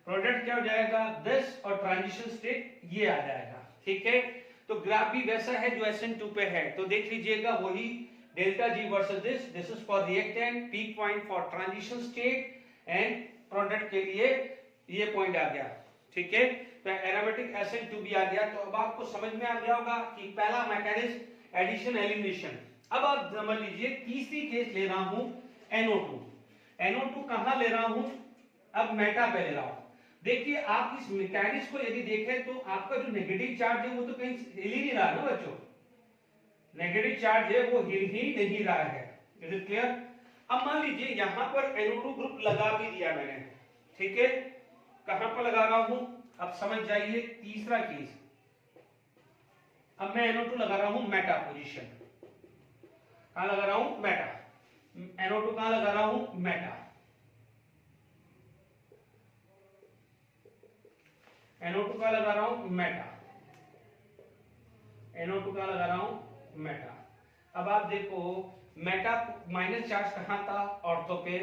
प्रोडक्ट क्या हो जाएगा, दिस, और ट्रांजिशन स्टेट ये आ जाएगा, ठीक है। तो ग्राफ भी वैसा है जो SN2 पे है। तो देख लीजिएगा वही delta G versus this is for reactant, peak point for transition state, and product के लिए ये पॉइंट आ गया, ठीक है। तो एरोमेटिक SN2 भी आ गया। तो अब आपको समझ में आ गया होगा कि पहला मैकेनिज्म एडिशन एलिमिनेशन। अब आप समझ लीजिए तीसरी केस ले रहा हूं NO2। NO2 कहां ले रहा हूं, अब मेटा पे ले रहा हूं। देखिए आप इस मैकेनिज्म को यदि देखें तो आपका जो नेगेटिव चार्ज है वो तो कहीं हिल ही नहीं रहा ना बच्चों, नेगेटिव चार्ज है वो हिल ही नहीं रहा है। Is it clear? अब मान लीजिए यहां पर NO2 ग्रुप लगा भी दिया मैंने, ठीक है। कहां पर लगा रहा हूं, अब समझ जाइए तीसरा केस। अब मैं NO2 लगा रहा हूं मेटा पोजीशन, कहां लगा रहा हूं, मेटा। NO2 कहां लगा रहा हूं, मेटा। NO2 कहां लगा रहा हूं, मेटा। NO2 कहां लगा रहा हूं, मेटा। अब आप देखो मेटा माइनस चार्ज कहां था, ऑर्थो पे,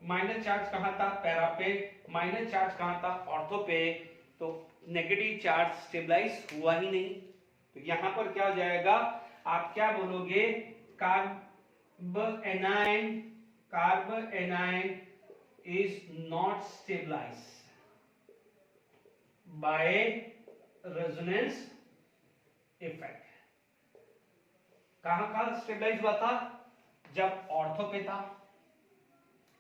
माइनस चार्ज कहां था, पैरा पे, माइनस चार्ज कहां था, ऑर्थो पे। तो नेगेटिव चार्ज स्टेबलाइज हुआ ही नहीं। तो यहां पर क्या हो जाएगा, आप क्या बोलोगे, carbanion is not stabilise by resonance effect. कहां स्टेबलाइज हुआ था, जब ऑर्थो पे था,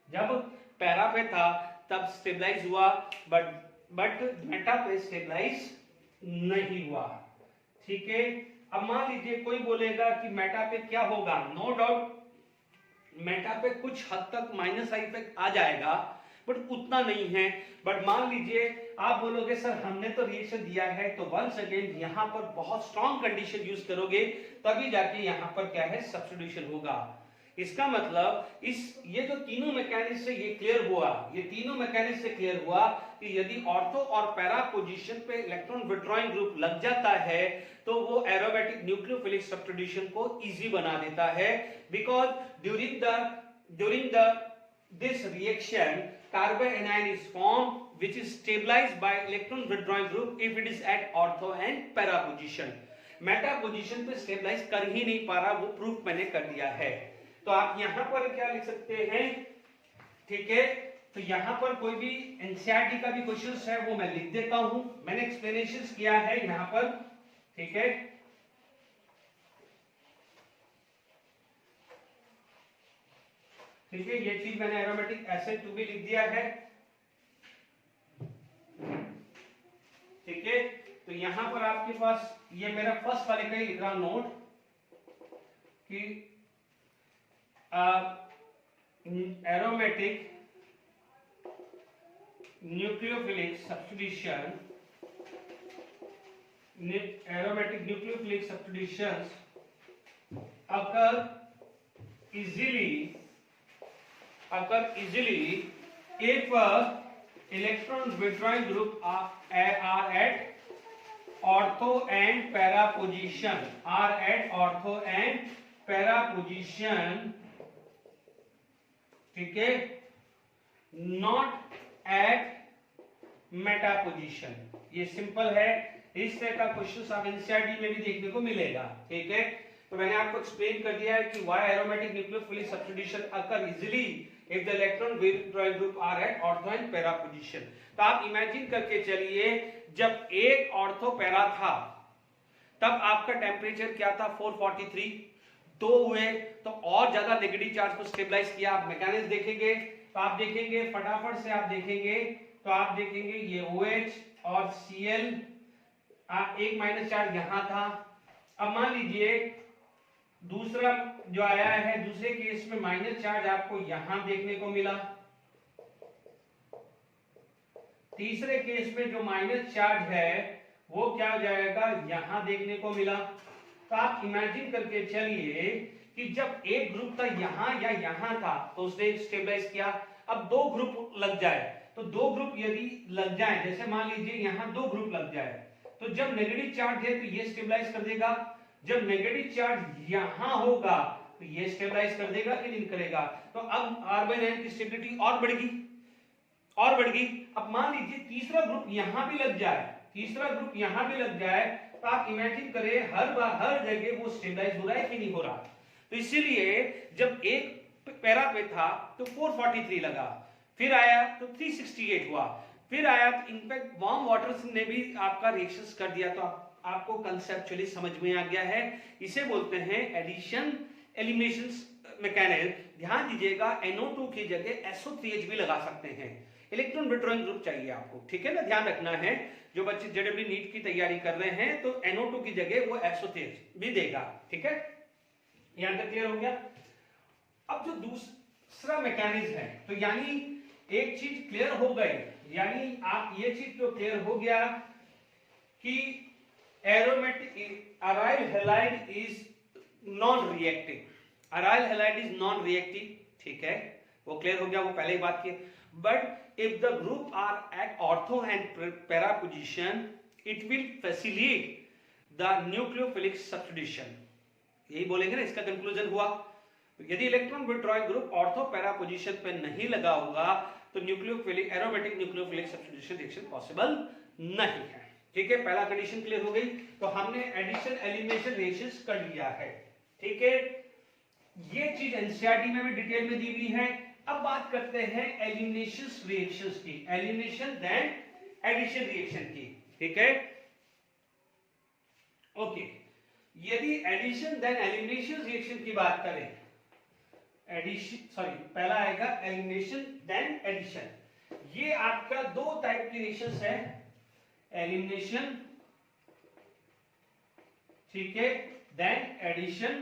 जब पैरा पे था तब स्टेबलाइज हुआ, बट मेटा पे स्टेबलाइज नहीं हुआ, ठीक है। अब मान लीजिए कोई बोलेगा कि मेटा पे क्या होगा, नो डाउट मेटा पे कुछ हद तक माइनस आई इफेक्ट आ जाएगा, बट उतना नहीं है। बट मान लीजिए आप बोलोगे सर हमने तो रिएक्शन दिया है, तो वंस अगेन यहाँ पर बहुत स्ट्रॉन्ग कंडीशन यूज करोगे तभी जाके यहाँ पर क्या है सब्स्टिट्यूशन होगा। इसका मतलब ये जो तीनों मैकेनिज्म से ये क्लियर हुआ, ये तीनों मैकेनिज्म से क्लियर हुआ कि यदि ऑर्थो और पैरा पोजीशन पे इलेक्ट्रॉन विड्रॉइंग ग्रुप लग जाता है तो वो एरोमेटिक न्यूक्लियोफिलिक सब्स्टिट्यूशन को इजी बना देता है, because during this reaction carbon anion is formed which is stabilized by electron withdrawing group if it is at ortho and para position. Meta position पे स्टेबलाइज कर ही नहीं पा रहा, वो प्रूफ मैंने कर दिया है। तो आप यहां पर क्या लिख सकते हैं, ठीक है, तो यहां पर कोई भी एनसीईआरटी का भी क्वेश्चंस है वो मैं लिख देता हूं, मैंने एक्सप्लेनेशंस किया है यहां पर, ठीक है। ठीक है, ये चीज मैंने एरोमेटिक एसिड टू भी लिख दिया है, ठीक है। तो यहां पर आपके पास ये मेरा फर्स्ट वाले का ही लिख रहा नोट कि aromatic nucleophilic substitution, aromatic nucleophilic substitutions occur easily if electron withdrawing group are at ortho and para position, ठीक है, नॉट एट मेटा पोजीशन। ये सिंपल है, इस तरह का क्वेश्चन आप एनसीईआरटी में भी देखने को मिलेगा, ठीक है। तो मैंने आपको एक्सप्लेन कर दिया है कि why aromatic nucleophilic substitution occur easily if the electron withdrawing group are at ortho and para position। तो आप इमेजिन करके चलिए जब एक ऑर्थो पैरा था तब आपका टेम्परेचर क्या था 443, दो हुए तो और ज्यादा नेगेटिव चार्ज को स्टेबलाइज किया। आप मैकेनिज्म देखेंगे तो आप देखेंगे फटाफट से, आप देखेंगे तो आप देखेंगे ये OH और Cl, एक माइनस चार्ज यहां था। अब मान लीजिए दूसरा जो आया है, दूसरे केस में माइनस चार्ज आपको यहां देखने को मिला, तीसरे केस में जो माइनस चार्ज है वो क्या हो जाएगा, यहां देखने को मिला। तो आप इमेजिन करके चलिए कि जब एक ग्रुप था यहां या यहां था तो उसने स्टेबलाइज किया। अब दो ग्रुप लग जाए तो दो ग्रुप यदि लग जाए, जैसे मान लीजिए यहां दो ग्रुप लग जाए, तो जब नेगेटिव चार्ज है तो ये स्टेबलाइज कर देगा, जब नेगेटिव चार्ज यहां होगा तो ये स्टेबलाइज कर देगा कि नहीं करेगा। तो अब R/N की स्टेबिलिटी और बढ़ गई। अब मान लीजिए तीसरा ग्रुप यहां भी लग जाए, तो आप इमेजिन करें हर बार हर जगह वो स्टेबलाइज हो रहा है कि नहीं हो रहा। तो इसीलिए जब एक पैरा पे था तो 443 लगा, फिर आया तो 368 हुआ, फिर आया तो इनफैक्ट वार्म वाटर ने भी आपका रिएक्शंस कर दिया। तो आपको कंसेप्चुअली समझ में आ गया है, इसे बोलते हैं एडिशन एलिमिनेशन मैकेनिज्म। ध्यान दीजिएगा NO2 की जगह SO3H भी लगा सकते हैं, इलेक्ट्रॉन विड्रॉइंग ग्रुप चाहिए आपको, ठीक है ना, ध्यान रखना है। जो बच्चे जेडब्ल्यू नीट की तैयारी कर रहे हैं तो NO2 की जगह वो SO3H भी देगा, ठीक है, यहां तक क्लियर हो गया। अब जो दूसरा मैकेनिज्म है, तो यानी एक चीज क्लियर हो गई, यानी आप ये चीज तो क्लियर हो गया कि aromatic aryl halide is non reactive, ठीक है, वो क्लियर हो गया, वो पहले ही बात की। But if the group are at ortho and para position it will facilitate the nucleophilic substitution। यही बोलेंगे ना, इसका कंक्लूजन हुआ। यदि electron withdrawing group ortho para position पे नहीं लगा होगा तो nucleophilic aromatic nucleophilic substitution reaction possible नहीं है, ठीक है। पहला कंडीशन क्लियर हो गई, तो हमने एडिशन एलिमिनेशन रिएक्शंस कर लिया है, ठीक है। ये चीज एनसीईआरटी में भी डिटेल में दी हुई है। अब बात करते हैं एलिमिनेशन रिएक्शंस की, एलिमिनेशन देन एडिशन रिएक्शन की, ठीक है, ओके। यदि एडिशन देन एलिमिनेशन रिएक्शन की बात करें, पहला आएगा एलिमिनेशन देन एडिशन। ये आपका दो टाइप की रिएक्शंस है, एलिमिनेशन, ठीक है, देन एडिशन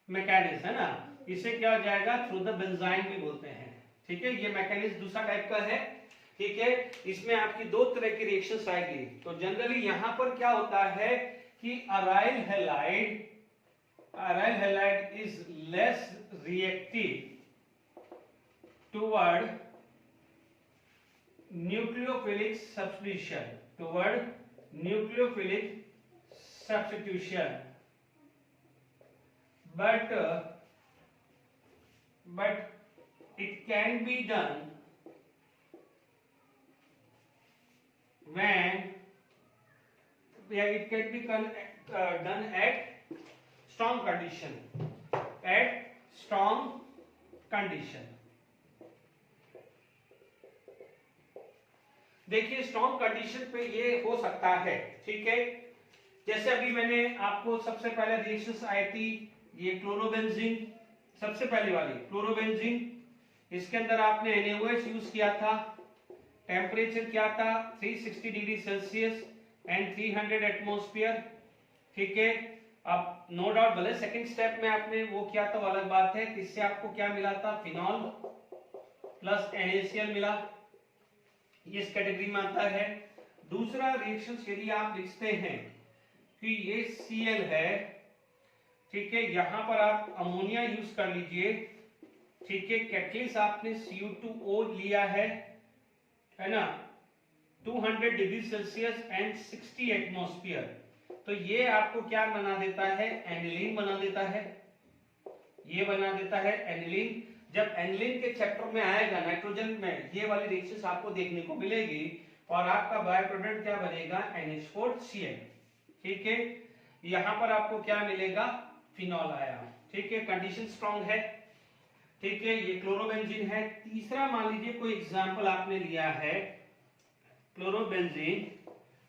मैकेनिज्म है ना, इसे क्या हो जाएगा, थ्रू द बेंजाइन भी बोलते हैं, ठीक है, ये मैकेनिज्म दूसरा टाइप का है। ठीक है, इसमें आपकी दो तरह की रिएक्शंस आएगी। तो जनरली यहां पर क्या होता है कि aryl halide is less reactive toward nucleophilic substitution, but it can be done when it can be done at strong condition, देखिए स्ट्रॉन्ग कंडीशन पे ये हो सकता है। ठीक है, जैसे अभी मैंने आपको सबसे पहले रिएक्शंस आई थी, ये क्लोरोबेंजीन, सबसे पहली वाली क्लोरोबेंजीन, इसके अंदर आपने NaOH यूज किया था, टेम्परेचर क्या था 360 डिग्री सेल्सियस एंड 300 एटमॉस्फेयर। ठीक है, अब नो डाउट भले सेकंड स्टेप में आपने वो किया था वो अलग बात है, इससे आपको क्या मिला था, फिनॉल प्लस NaCl मिला, ये इस कैटेगरी में आता है। दूसरा रिएक्शन यदि आप लिखते हैं कि ये Cl है, ठीक है, यहां पर आप अमोनिया यूज कर लीजिए। ठीक है, कैटलिस्ट आपने Cu2O लिया है ना, 200 डिग्री सेल्सियस एंड 60 एटमॉस्फेयर, तो ये आपको क्या बना देता है, एनिलीन बना देता है, ये बना देता है एनिलीन। जब एनिलीन के चैप्टर में आएगा नाइट्रोजन में ये वाली रिएक्शंस आपको देखने को मिलेगी और आपका बाय प्रोडक्ट क्या बनेगा, NH4Cl। ठीक है, यहां पर आपको क्या मिलेगा, फिनॉल आया। ठीक है, कंडीशन स्ट्रांग है। ठीक है, ये क्लोरोबेंजीन है। तीसरा मान लीजिए कोई एग्जांपल आपने लिया है क्लोरोबेंजीन,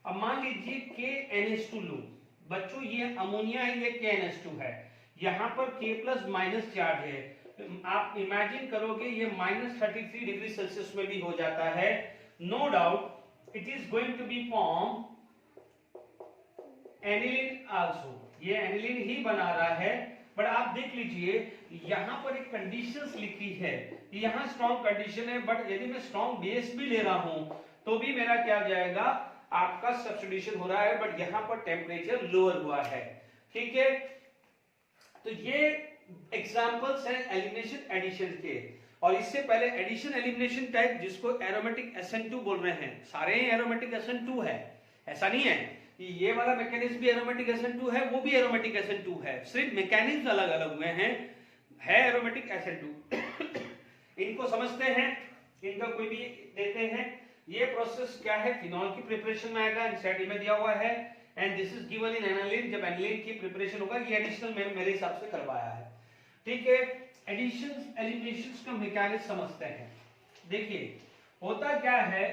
अब मान लीजिए KNH2 लो, बच्चों ये अमोनिया है, ये KNH2 है, यहां पर K+ चार्ज है, आप इमेजिन करोगे ये -33 डिग्री सेल्सियस में भी हो जाता है। No doubt it is going to be form aniline also, ये एनिलीन ही बना रहा है। बट आप देख लीजिए यहां पर एक कंडीशंस लिखी है, यहां स्ट्रॉन्ग कंडीशन है, बट यदि मैं स्ट्रॉन्ग बेस भी ले रहा हूं तो भी मेरा क्या जाएगा, आपका सब्स्टिट्यूशन हो रहा है, बट यहां पर टेम्परेचर लोअर हुआ है। ठीक है, तो ये एग्जांपल्स हैं एलिमिनेशन एडिशन के। और इससे पहले एडिशन एलिमिनेशन टाइप जिसको एरोमेटिक SN2 बोल रहे हैं, सारे एरोमेटिक SN2 है, ऐसा नहीं है ये वाला मैकेनिज्म भी एरोमेटिक SN2 है, वो भी एरोमेटिक SN2 है, सिर्फ मैकेनिज्म अलग अलग हुए हैं, है एरोमेटिक SN2। इनको समझते हैं, इनका कोई भी देते हैं। ये प्रोसेस क्या है, फिनॉल की प्रिपरेशन में आएगा, एनसीईआरटी में दिया हुआ है, and this is given in aniline. जब एनिलीन की प्रिपरेशन होगा, ये एडिशनल मैंने मेरे हिसाब से करवाया है। ठीक है, एडिशंस एलिमिनेशंस का मैकेनिज्म समझते हैं। देखिए होता क्या है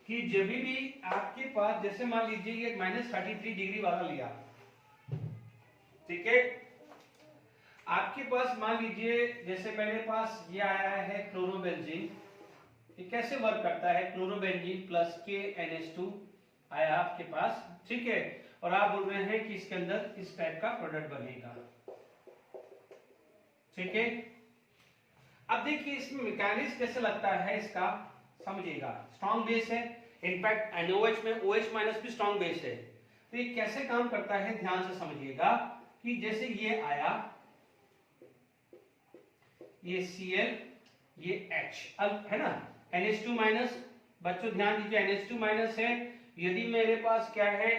कि जब भी आपके पास, जैसे मान लीजिए ये -33 डिग्री वाला लिया, ठीक है, आपके पास मान लीजिए जैसे मेरे पास ये आया है क्लोरोबेंजीन, ये कैसे वर्क करता है, क्लोरोबेंजीन प्लस KNH2 आया आपके पास। ठीक है, और आप बोल रहे हैं कि इसके अंदर इस टाइप का प्रोडक्ट बनेगा। ठीक है, अब देखिए इसमें मैकेनिज्म कैसे लगता है, इसका समझिएगा। स्ट्रॉन्ग बेस है, इनफैक्ट NaOH में OH- भी स्ट्रॉन्ग बेस है, तो ये कैसे काम करता है ध्यान से समझिएगा कि जैसे ये आया, ये Cl, ये H है ना, NH2-, बच्चों ध्यान दीजिए NH2- है, यदि मेरे पास क्या है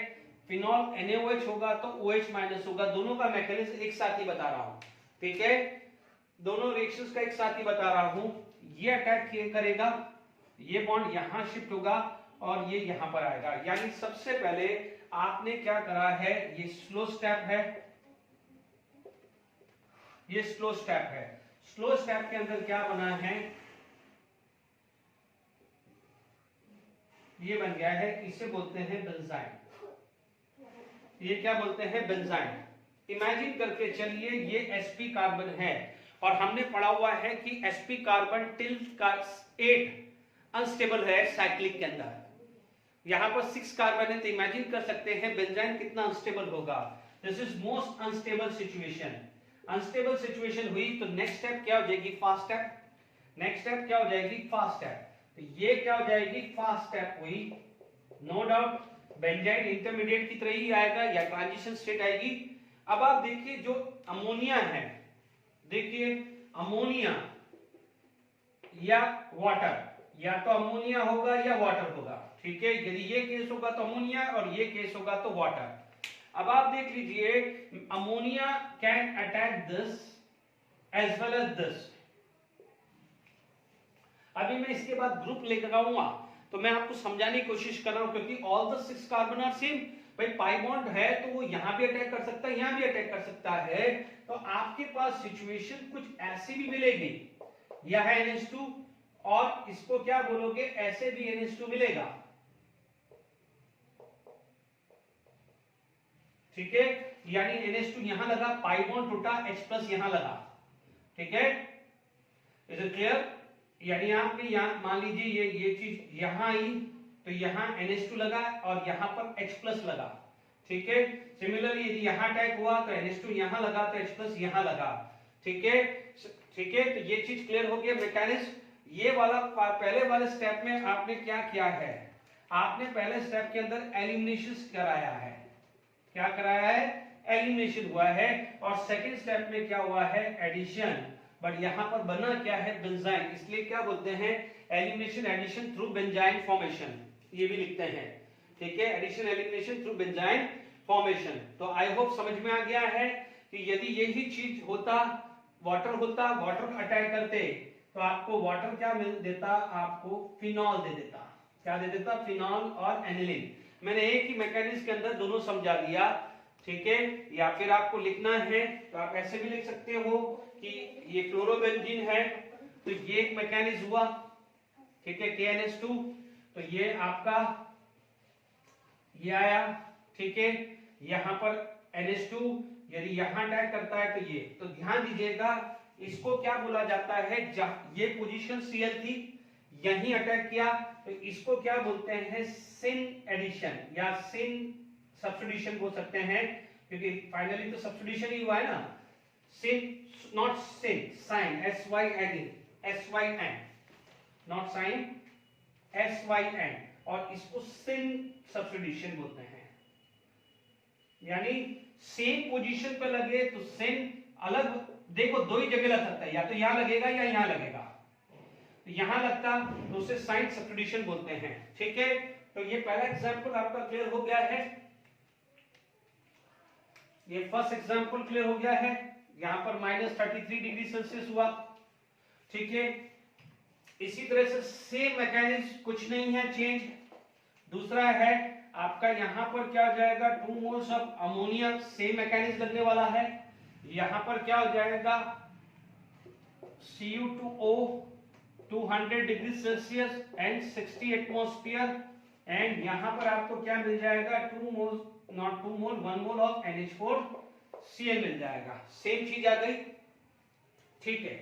फिनॉल NaOH होगा तो OH- होगा, दोनों का मैकेनिज्म एक साथ ही बता रहा हूं। ठीक है, दोनों रिएक्शंस का एक साथ ही बता रहा हूं। ये अटैक करेगा, ये बॉन्ड यहां शिफ्ट होगा और ये यहां पर आएगा। यानी सबसे पहले आपने क्या करा है, ये स्लो स्टेप है, ये स्लो स्टेप है। स्लो स्टेप के अंदर क्या बना है, ये बन गया है, इसे बोलते हैं बेंजाइन। ये क्या बोलते हैं, बेंजाइन। इमेजिन करके चलिए ये sp कार्बन है और हमने पढ़ा हुआ है कि sp कार्बन टिल 8 अनस्टेबल है साइक्लिक के अंदर, यहां पर 6 कार्बन है, तो इमेजिन कर सकते हैं बेंजाइन कितना अनस्टेबल होगा। This is most unstable situation. Unstable situation हुई तो नेक्स्ट स्टेप क्या हो जाएगी, फास्ट स्टेप। नेक्स्ट स्टेप क्या हो जाएगी, फास्ट स्टेप। तो ये क्या हो जाएगी, फास्ट स्टेप हुई, नो डाउट बेंजाइन इंटरमीडिएट की तरह ही आएगा या ट्रांजिशन स्टेट आएगी। अब आप देखिए जो अमोनिया है, देखिए अमोनिया या वाटर, या तो अमोनिया होगा या वाटर होगा, ठीक है। यदि ये केस होगा तो अमोनिया और ये केस होगा तो वाटर। अब आप देख लीजिए ammonia can attack this as well as this. अभी मैं इसके बाद ग्रुप लेकर आऊंगा तो मैं आपको समझाने की कोशिश कर रहा हूं, क्योंकि all the 6 carbon are same. भाई पाई बॉन्ड है तो वो यहां भी अटैक कर सकता है, यहां भी अटैक कर सकता है। तो आपके पास सिचुएशन कुछ ऐसी भी मिलेगी, यह है NH2 और इसको क्या बोलोगे, ऐसे भी NH2 मिलेगा, ठीक है। यानी NH2 यहां लगा, पाई बॉन्ड टूटा, H+ यहां लगा, ठीक है। Is it clear? यानी आपने यहां मान लीजिए ये चीज यहां आई तो यहां NH2 लगा और यहां पर H+ लगा, ठीक है। सिमिलरली यदि यहां अटैक हुआ तो NH2 यहां लगा तो H+ यहां लगा, ठीक है, ठीक है। तो ये चीज क्लियर हो गया मैकेनिज्म। ये वाला पहले वाले स्टेप में आपने क्या किया है, आपने पहले स्टेप के अंदर एलिमिनेशन कराया है, क्या कराया है, एलिमिनेशन हुआ है। और सेकंड स्टेप में क्या हुआ है, एडिशन। बट यहां पर बना क्या है, बेंजाइन, इसलिए क्या बोलते हैं, elimination addition through benzyne formation, ये भी लिखते हैं, ठीक है। Addition elimination through benzyne formation. तो आई होप समझ में आ गया है कि यदि यही चीज होता, वाटर होता, वाटर अटैक करते तो आपको वाटर क्या मिल देता, आपको फिनॉल दे देता। क्या दे देता, फिनॉल और एनिलीन। मैंने एक ही मैकेनिज्म के अंदर दोनों समझा दिया, ठीक है। या फिर आपको लिखना है तो आप ऐसे भी लिख सकते हो कि ये क्लोरोबेंजीन है तो ये एक मैकेनिज्म हुआ, ठीक है, KNH2। तो ये आपका ये आया, ठीक है। यहां पर NH2 यदि यहां अटैक करता है तो ये, तो ध्यान दीजिएगा इसको क्या बोला जाता है, ये पोजीशन Cl थी, यहीं अटैक किया तो इसको क्या बोलते हैं, सिन एडिशन या सिन सब्स्टिट्यूशन बोल सकते हैं, क्योंकि फाइनली तो सब्स्टिट्यूशन ही हुआ है ना। Syn, not syn, sine, SYN, not sine, SYN, और इसको सिन सब्स्टिट्यूशन बोलते हैं। यानी सेम पोजीशन पे लगे तो सिन अलग, देखो दो ही जगह लग सकता है, या तो यहां लगेगा या यहां लगेगा। तो यहां लगता तो उसे साइन सब्स्टिट्यूशन बोलते हैं, ठीक है। तो ये पहला एग्जांपल आपका क्लियर हो गया है, ये फर्स्ट एग्जांपल क्लियर हो गया है। यहां पर -33 डिग्री सेल्सियस हुआ, ठीक है। इसी तरह से सेम मैकेनिज्म, कुछ नहीं है चेंज। दूसरा है आपका यहां पर क्या हो जाएगा, 2 moles of ammonia, same mechanism लगने वाला है। यहां पर क्या हो जाएगा, Cu2O 200 degree Celsius and 60 atmosphere, and यहां पर आपको क्या मिल जाएगा, 2 मोल, not 2 mole, 1 mole of NH4Cl मिल जाएगा। सेम चीज आ गई, ठीक है।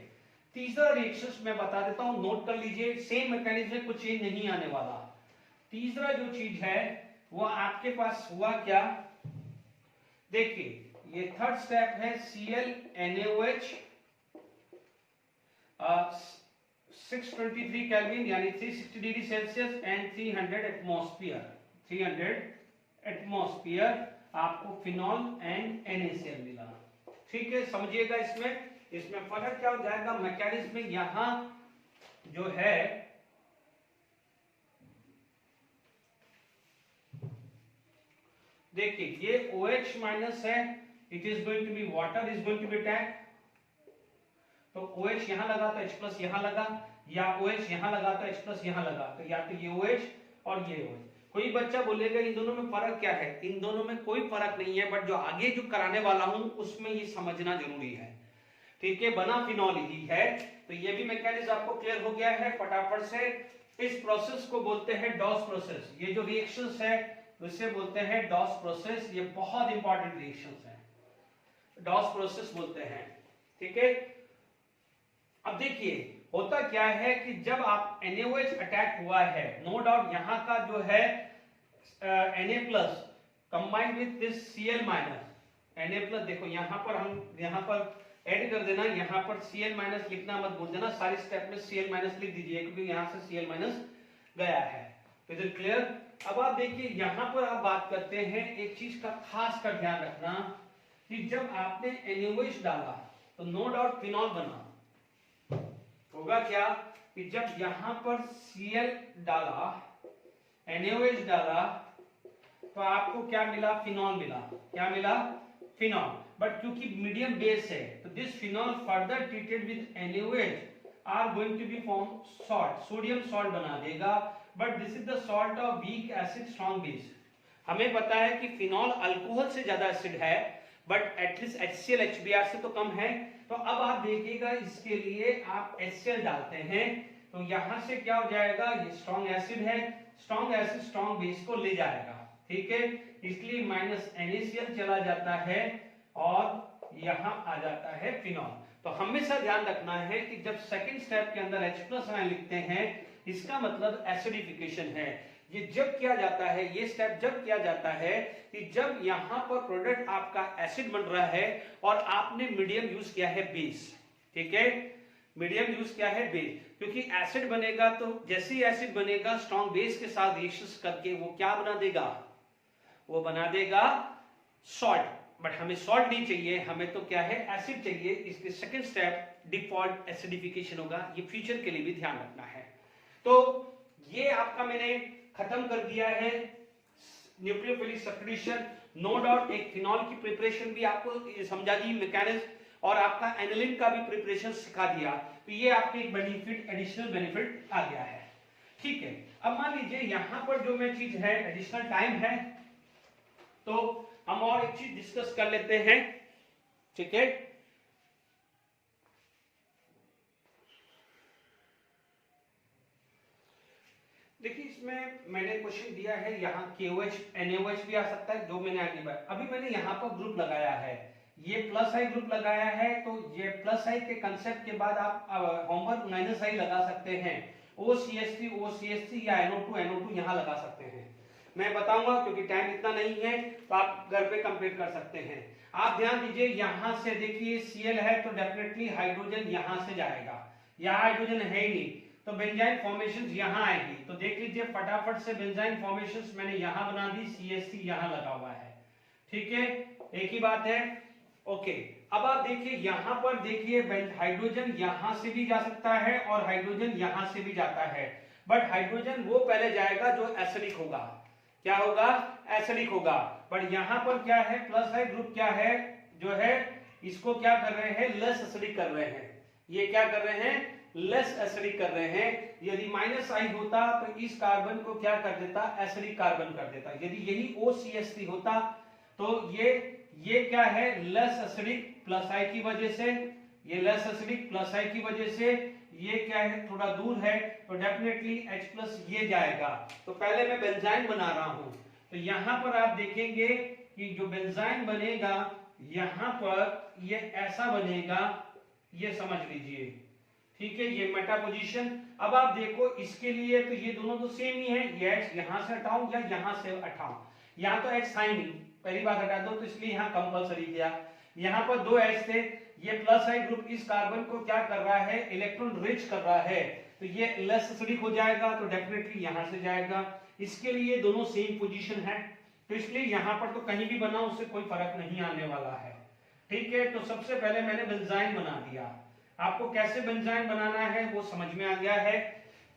तीसरा रिएक्शन मैं बता देता हूं, नोट कर लीजिए, सेम मैकेनिज्म में कुछ चेंज नहीं आने वाला। तीसरा जो चीज है वो आपके पास हुआ क्या, देखिए ये थर्ड स्टेप है ClNaOH 623 केल्विन यानी 360 degree Celsius and 300 atmosphere, 300 atmosphere, आपको फिनॉल एंड NaCl मिला, ठीक है। समझिएगा इसमें फर्क क्या हो जाएगा, मैकेनिज्म में यहां जो है देखिए ये OH माइनस है, it is going to be water, is going to be attack. तो OH यहां लगा तो H+ यहां लगा, या OH यहां लगा तो H+ यहां लगा, तो या तो ये OH और ये OH। कोई बच्चा बोलेगा इन दोनों में फर्क क्या है, इन दोनों में कोई फर्क नहीं है, बट जो आगे जो कराने वाला हूं उसमें ये समझना जरूरी है, ठीक है। बना फिनॉल ही है, तो ये भी मैकेनिज्म आपको क्लियर हो गया है फटाफट से। इस प्रोसेस को बोलते हैं डॉस प्रोसेस। ये जो रिएक्शंस है उसे बोलते हैं डॉस प्रोसेस, ये बहुत इंपॉर्टेंट रिएक्शंस है, डॉस प्रोसेस बोलते हैं, ठीक है। अब देखिए होता क्या है कि जब आप NaOH अटैक हुआ है, नो डाउट यहां का जो है Na+ combined with this Cl-, Na+, देखो यहां पर ऐड कर देना। यहाँ पर Cl माइनस लिखना मत भूल देना, सारी स्टेप में Cl माइनस लिख दीजिए क्योंकि यहाँ से Cl माइनस गया है। Is it clear? अब आप देखिए यहाँ पर आप बात करते हैं, एक चीज का खास कर ध्यान रखना कि जब आपने NaOH डाला तो नो डाउट फिनॉल बना। होगा क्या कि जब यहाँ पर Cl डाला, NaOH डाला, तो आपको क्या मिला? फिनॉल मिला। क्या मिला? फिनॉल। बट क्योंकि मीडियम बेस है तो this phenol further treated with NaOH are going to be form salt, sodium salt बना देगा। But this is the salt of weak acid strong base. हमें पता है कि फिनॉल अल्कोहल से ज्यादा एसिड है, बट एटलीस्ट HCl HBr से तो कम है। तो अब आप देखिएगा इसके लिए आप HCl डालते हैं तो यहां से क्या हो जाएगा? ये स्ट्रॉन्ग एसिड है, स्ट्रॉन्ग एसिड स्ट्रॉन्ग बेस को ले जाएगा। ठीक है, इसलिए माइनस NaCl चला जाता है और यहां आ जाता है फिनॉल। तो हमेशा ध्यान रखना है कि जब सेकंड स्टेप के अंदर H+ आयन लिखते हैं इसका मतलब एसिडिफिकेशन है। ये जब किया जाता है, ये स्टेप जब किया जाता है कि जब यहां पर प्रोडक्ट आपका एसिड बन रहा है और आपने मीडियम यूज किया है बेस। ठीक है, मीडियम यूज किया है बेस, क्योंकि एसिड बनेगा तो जैसे ही एसिड बनेगा स्ट्रॉन्ग बेस के साथ रिएक्शंस करके वो क्या बना देगा? वो बना देगा सॉल्ट। बट हमें सॉल्ट नहीं चाहिए, हमें तो क्या है? एसिड चाहिए। इसके सेकंड स्टेप डिफॉल्ट एसिडिफिकेशन होगा। ये फ्यूचर के लिए भी ध्यान रखना है। तो ये आपका मैंने खत्म कर दिया है न्यूक्लियोफिलिक सब्स्टिट्यूशन। नो डाउट एक फिनॉल की प्रिपरेशन भी आपको समझा दी मैकेनिज्म, और आपका एनिलीन का भी प्रिपरेशन सिखा दिया। तो ये आपके एक बेनिफिट, एडिशनल बेनिफिट आ गया है। ठीक है, अब मान लीजिए यहां पर जो मैं चीज है, एडिशनल टाइम है, तो हम और एक चीज डिस्कस कर लेते हैं। ठीक है, देखिए इसमें मैंने क्वेश्चन दिया है, यहाँ KOH NaOH भी आ सकता है, जो मैंने आगे बात। अभी मैंने यहाँ पर ग्रुप लगाया है, ये प्लस आई ग्रुप लगाया है, तो ये प्लस आई के कंसेप्ट के बाद आप होमवर्क माइनस आई लगा सकते हैं। OCH3 या NO2 यहाँ लगा सकते हैं। मैं बताऊंगा क्योंकि टाइम इतना नहीं है, तो आप घर पे कंप्लीट कर सकते हैं। आप ध्यान दीजिए, यहां से देखिए Cl है तो डेफिनेटली हाइड्रोजन यहां से जाएगा, यहाँ हाइड्रोजन है ही नहीं तो बेंजाइन फॉर्मेशंस यहां आएगी। तो देख लीजिए फटाफट से बेंजाइन फॉर्मेशंस मैंने यहां बना दी, CH3 यहां लगा हुआ है। ठीक है, एक ही बात है। ओके, अब आप देखिए यहां पर देखिए हाइड्रोजन यहां से भी जा सकता है और हाइड्रोजन यहां से भी जाता है, बट हाइड्रोजन वो पहले जाएगा जो एसिडिक होगा। क्या होगा? एसिडिक होगा। बट यहां पर क्या है? प्लस आई ग्रुप क्या है, जो है इसको क्या कर रहे हैं? लेस एसिडिक कर रहे हैं। ये क्या कर रहे हैं? लेस एसिडिक कर रहे हैं। यदि माइनस आई होता तो इस कार्बन को क्या कर देता? एसिडिक कार्बन कर देता। यदि यही OCH3 होता तो ये क्या है? लेस एसिडिक प्लस आई की वजह से, ये लेस एसिडिक प्लस आई की वजह से, ये क्या है? थोड़ा दूर है तो डेफिनेटली H+ ये जाएगा। तो पहले मैं बेंजाइन बना रहा हूं, तो यहां पर आप देखेंगे कि जो बेंजाइन बनेगा यहां पर ये ऐसा बनेगा, ये समझ लीजिए। ठीक है, ये मेटा पोजीशन। अब आप देखो इसके लिए तो ये दोनों तो सेम ही है, ये H यहां से हटाऊं या यहां से हटाऊं? यहां तो H साइन ही पहली बात हटा दो, तो इसलिए यहां कंपलसरी किया। यहां पर दो H थे, ये प्लस आई ग्रुप इस कार्बन को क्या कर रहा है? इलेक्ट्रॉन रिच कर रहा है, तो ये लेस एसिडिक हो जाएगा, तो डेफिनेटली यहां से जाएगा। इसके लिए दोनों सेम पोजीशन है, तो इसलिए यहां पर तो कहीं भी बनाओ उससे कोई फर्क नहीं आने वाला है। ठीक है, तो सबसे पहले मैंने बेंजाइन बना दिया। आपको कैसे बेंजाइन बनाना है वो समझ में आ गया है।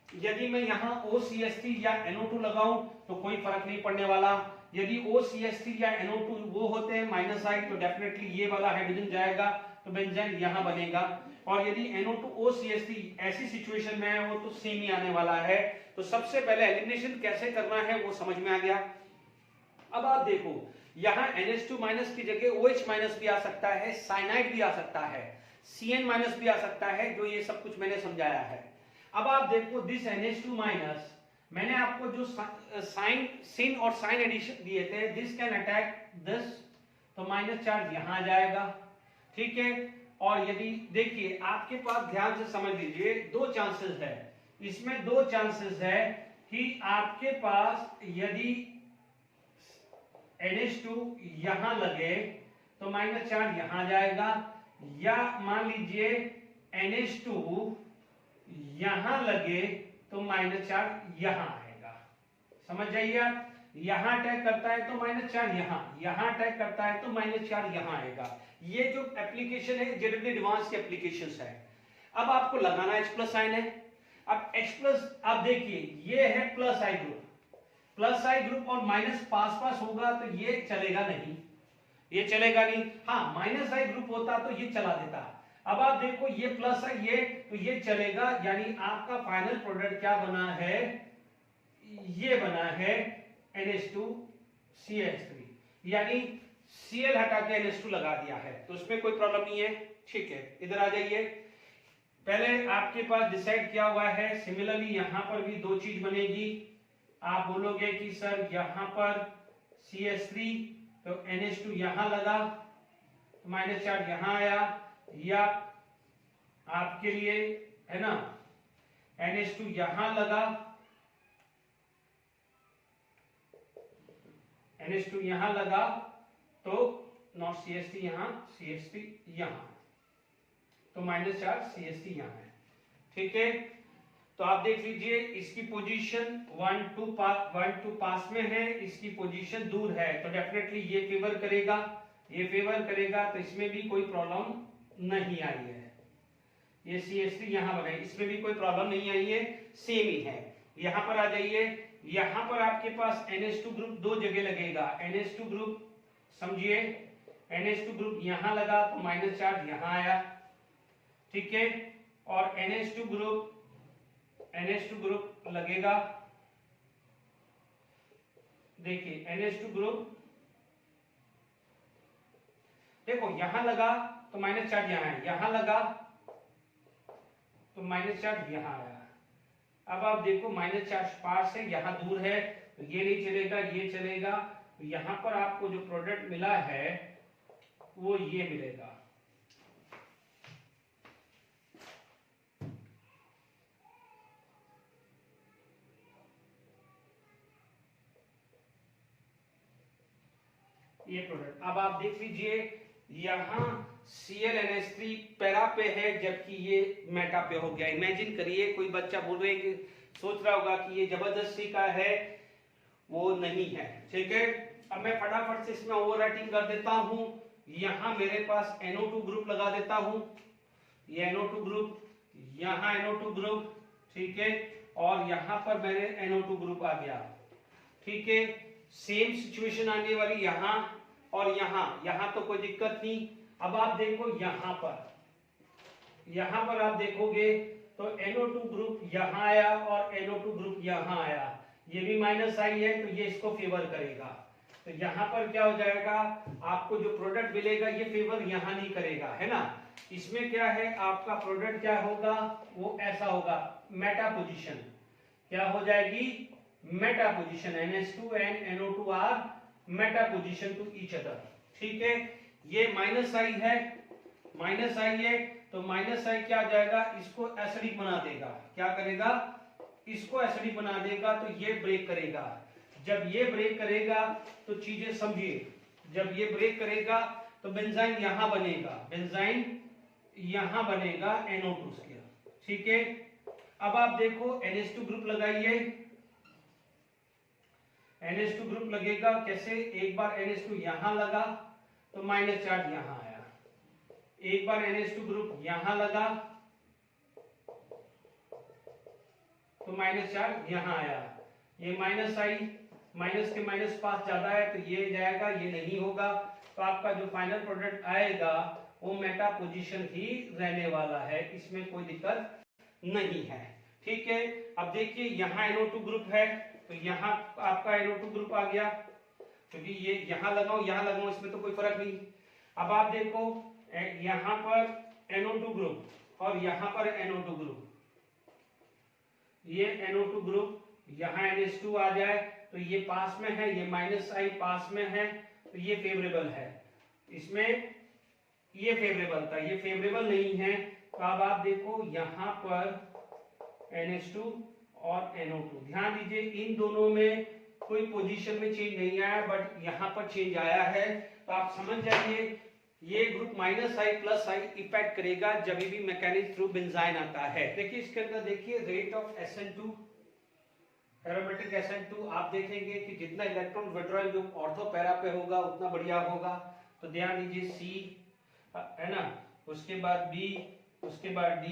यदि मैं यहाँ OCH3 या NO2 लगाऊं तो कोई फर्क नहीं पड़ने वाला। यदि OCH3 या NO2 वो होते हैं माइनस आई, तो डेफिनेटली ये वाला हाइड्रोजन जाएगा, तो बेंजाइन यहाँ बनेगा। और यदि NO2 OCH3 ऐसी सिचुएशन में है वो तो सेम ही आने वाला है। तो सबसे पहले एलिमिनेशन कैसे करना है वो समझ में आ गया। अब आप देखो यहाँ NH2- की जगह OH- भी आ सकता है, साइनाइड भी आ सकता है, Cn- भी आ सकता है, जो ये सब कुछ मैंने समझाया है। अब आप देखो दिस NH2- मैंने आपको जो साइन सिन और साइन एडिशन दिए थे, दिस कैन अटैक दिस, तो माइनस चार्ज यहां आ जाएगा। ठीक है, और यदि देखिए आपके पास ध्यान से समझ लीजिए, दो चांसेस है इसमें, दो चांसेस है कि आपके पास यदि NH2 यहां लगे तो माइनस चार्ज यहां जाएगा, या मान लीजिए NH2 यहां लगे तो माइनस चार्ज यहां आएगा। समझ जाइए आप, यहां अटैक करता है तो माइनस चार्ज यहां अटैक करता है तो माइनस चार्ज यहां आएगा। ये जो एप्लीकेशन है जनरली एडवांस की एप्लीकेशंस है। अब आपको लगाना H प्लस साइन है। अब H प्लस आप देखिए ये है प्लस आई ग्रुप और माइनस पास पास होगा तो ये चलेगा नहीं, ये चलेगा नहीं। हाँ माइनस आई ग्रुप होता तो ये चला देता। अब आप देखो ये प्लस है ये तो ये चलेगा, यानी आपका फाइनल प्रोडक्ट क्या बना है, ये बना है NH2CH3, यानी Cl हटा के NH2 लगा दिया है तो उसमें कोई प्रॉब्लम नहीं है। ठीक है, इधर आ जाइए। पहले आपके पास डिसाइड किया हुआ है, सिमिलरली यहां पर भी दो चीज बनेगी। आप बोलोगे कि सर यहां पर CH3 तो NH2 यहां लगा तो माइनस चार्ज यहां आया, या आपके लिए है ना NH2 यहां लगा, NH2 यहां लगा तो नॉट CH3 यहां, CH3 यहां तो माइनस चार्ज CH3 यहां है। ठीक है, तो आप देख लीजिए इसकी पोजीशन 1 2 पास में है, इसकी पोजीशन दूर है तो डेफिनेटली ये फेवर करेगा, ये फेवर करेगा तो इसमें भी कोई प्रॉब्लम नहीं आई है। ये CH3 यहां बना है, इसमें भी कोई प्रॉब्लम नहीं आई है, सेम ही है। यहां पर आ जाइए, यहां पर आपके पास NH2 ग्रुप दो जगह लगेगा। NH2 ग्रुप समझिए, NH2 ग्रुप यहां लगा तो माइनस चार्ज यहां आया। ठीक है, और NH2 ग्रुप लगेगा, देखिए NH2 ग्रुप देखो यहां लगा तो माइनस चार्ज यहां है, यहां लगा तो माइनस चार्ज यहां आया। अब आप देखो माइनस चार्ज पास है, यहां दूर है तो ये नहीं चलेगा, ये चलेगा। तो यहां पर आपको जो प्रोडक्ट मिला है वो ये मिलेगा। ये प्रोडक्ट अब आप देख लीजिए, यहां ClNH3 पैरा पे है जबकि ये मेटा पे हो गया। इमेजिन करिए कोई बच्चा बोल रहे कि सोच रहा होगा कि ये जबरदस्ती का है, वो नहीं है। ठीक है, अब मैं फटाफट से इसमें ओवरराइटिंग कर देता हूं। यहां मेरे पास NO2 ग्रुप लगा देता हूं, ये NO2 ग्रुप, यहां NO2 ग्रुप, ठीक है, और यहां पर मेरे NO2 ग्रुप आ गया। ठीक है, सेम सिचुएशन आने वाली यहां और यहां तो कोई दिक्कत नहीं। अब आप देखो यहां पर आप देखोगे तो NO2 ग्रुप यहां आया और NO2 ग्रुप यहां आया, ये भी माइनस आई है तो ये इसको फेवर करेगा। तो यहां पर क्या हो जाएगा, आपको जो प्रोडक्ट मिलेगा ये फेवर यहां नहीं करेगा, है ना। इसमें क्या है, आपका प्रोडक्ट क्या होगा, वो ऐसा होगा, मेटा पोजीशन क्या हो जाएगी, meta position. NH2 and NO2 are meta position to each other. ठीक है, ये माइनस आई है, माइनस आई है तो माइनस आई क्या आ जाएगा, इसको एसिडिक बना देगा। क्या करेगा, इसको एसिडिक बना देगा तो ये ब्रेक करेगा। जब ये ब्रेक करेगा तो चीजें समझिए, जब ये ब्रेक करेगा तो बेंजाइन यहां बनेगा, बेंजाइन यहां बनेगा NO2 से। ठीक है, अब आप देखो NH2 ग्रुप लगाइए, NH2 ग्रुप लगेगा कैसे, एक बार NH2 यहां लगा तो माइनस चार्ज यहां आया, एक बार NH2 ग्रुप यहां लगा तो माइनस चार्ज यहां आया, ये माइनस आई, माइनस के माइनस पास ज्यादा है तो ये जाएगा, ये नहीं होगा। तो आपका जो फाइनल प्रोडक्ट आएगा वो मेटा पोजीशन ही रहने वाला है, इसमें कोई दिक्कत नहीं है। ठीक है, अब देखिए यहाँ NO2 ग्रुप है तो यहाँ आपका NO2 ग्रुप आ गया, क्योंकि ये यहाँ लगाऊं इसमें तो कोई फर्क नहीं। अब आप देखो यहाँ पर NO2 ग्रुप और यहाँ पर NO2 ग्रुप, ये NO2 ग्रुप, यहाँ NH2 आ जाए तो ये पास में है, ये माइनस आई पास में है तो ये फेवरेबल है, इसमें ये फेवरेबल था, ये फेवरेबल नहीं है। तो अब आप देखो यहाँ पर NH2 और NO2, ध्यान दीजिए इन दोनों में कोई पोजीशन में चेंज नहीं आया, बट यहाँ पर चेंज आया है। तो आप समझ जाइए ये group minus I plus I effect करेगा जब भी मैकेनिज्म थ्रू बेंजाइन आता है। देखिए इसके अंदर देखिए rate of SN2 aromatic SN2 आप देखेंगे कि जितना इलेक्ट्रॉन विड्रॉल जो ऑर्थो पैरा पे होगा उतना बढ़िया होगा। तो ध्यान दीजिए C है ना, उसके बाद B, उसके बाद D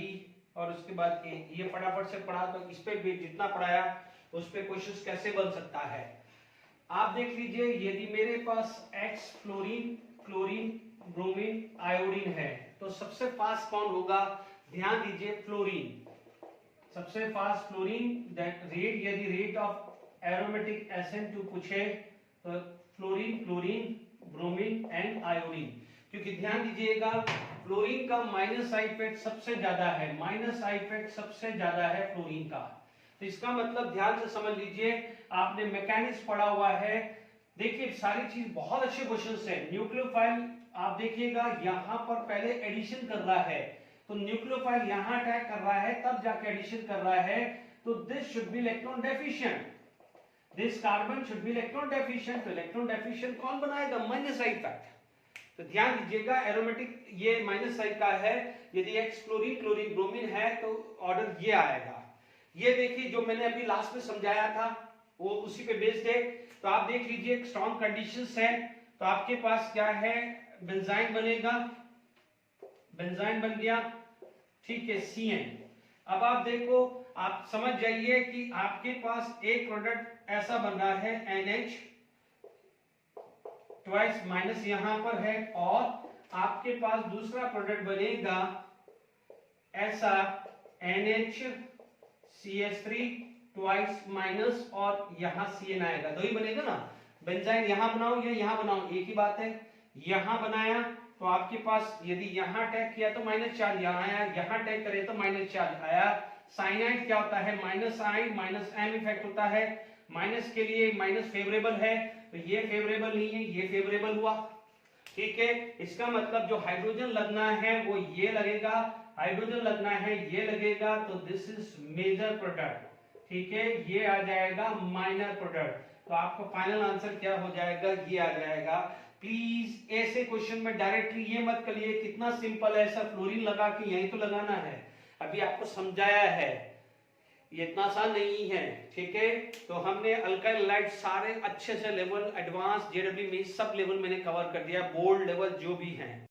और उसके बाद A। ये फटाफट से पढ़ा तो इस पे भी जितना पढ़ाया उस पे क्वेश्चंस कैसे बन सकता है। आप देख लीजिए यदि मेरे पास X fluorine, chlorine, bromine, iodine है तो सबसे फास्ट कौन होगा? ध्यान दीजिए फ्लोरीन सबसे फास्ट फ्लोरीन। रेट यदि रेट ऑफ एरोमेटिक SN2 पूछे तो fluorine, chlorine, bromine and iodine. क्योंकि ध्यान दीजिएगा फ्लोरीन का माइनस आई इफेक्ट सबसे ज्यादा है, माइनस आई इफेक्ट सबसे ज्यादा है फ्लोरीन का। तो इसका मतलब ध्यान से समझ लीजिए, आपने मैकेनिक्स पढ़ा हुआ है। देखिए सारी चीज बहुत अच्छे क्वेश्चन है। न्यूक्लियोफाइल आप देखिएगा यहाँ पर पहले एडिशन कर रहा है, तो न्यूक्लियोफाइल यहाँ अटैक कर रहा है तब जाके एडिशन कर रहा है। तो this should be electron deficient, this carbon should be electron deficient. तो इलेक्ट्रॉन डेफिशिएंट कौन बनाएगा? Minus I effect. तो ध्यान दीजिएगा एरोमेटिक ये माइनस आई का है। यदि X क्लोरीन, क्लोरीन, ब्रोमीन है तो ऑर्डर ये आएगा। ये देखिए जो मैंने अभी लास्ट में समझाया था वो उसी पे बेस्ड है। तो आप देख लीजिए स्ट्रॉन्ग कंडीशंस है तो आपके पास क्या है? बेंजाइन बनेगा, बेंजाइन बन गया, ठीक है, CN। अब आप देखो, आप समझ जाइए कि आपके पास एक प्रोडक्ट ऐसा बन रहा है NH ट्वाइस माइनस यहां पर है, और आपके पास दूसरा प्रोडक्ट बनेगा ऐसा NHCH3 ट्वाइस माइनस और यहां CN आएगा। दो ही बनेगा ना। बेंजाइन यहां बनाओ या यहां बनाओ एक ही बात है। यहां बनाया तो आपके पास यदि यहां अटैक किया तो -4 यहां आया, यहां अटैक करे तो -4 आया। साइनाइड क्या होता है? -I -M इफेक्ट होता है। माइनस के लिए माइनस फेवरेबल है तो ये फेवरेबल नहीं है, ये फेवरेबल हुआ, ठीक है। इसका मतलब जो हाइड्रोजन लगना है वो ये लगेगा, हाइड्रोजन लगना है ये लगेगा, तो दिस इज मेजर प्रोडक्ट, ठीक है। ये आ जाएगा माइनर प्रोडक्ट। तो आपका फाइनल आंसर क्या हो जाएगा? ये आ जाएगा। प्लीज ऐसे क्वेश्चन में डायरेक्टली ये मत करिए, कितना सिंपल है, ऐसा फ्लोरीन लगा के यहीं तो लगाना है। अभी आपको समझाया है, ये इतना आसान नहीं है, ठीक है। तो हमने अल्काइल हैलाइड सारे अच्छे से लेवल, एडवांस, JEE में सब लेवल मैंने कवर कर दिया, बोल्ड लेवल जो भी हैं।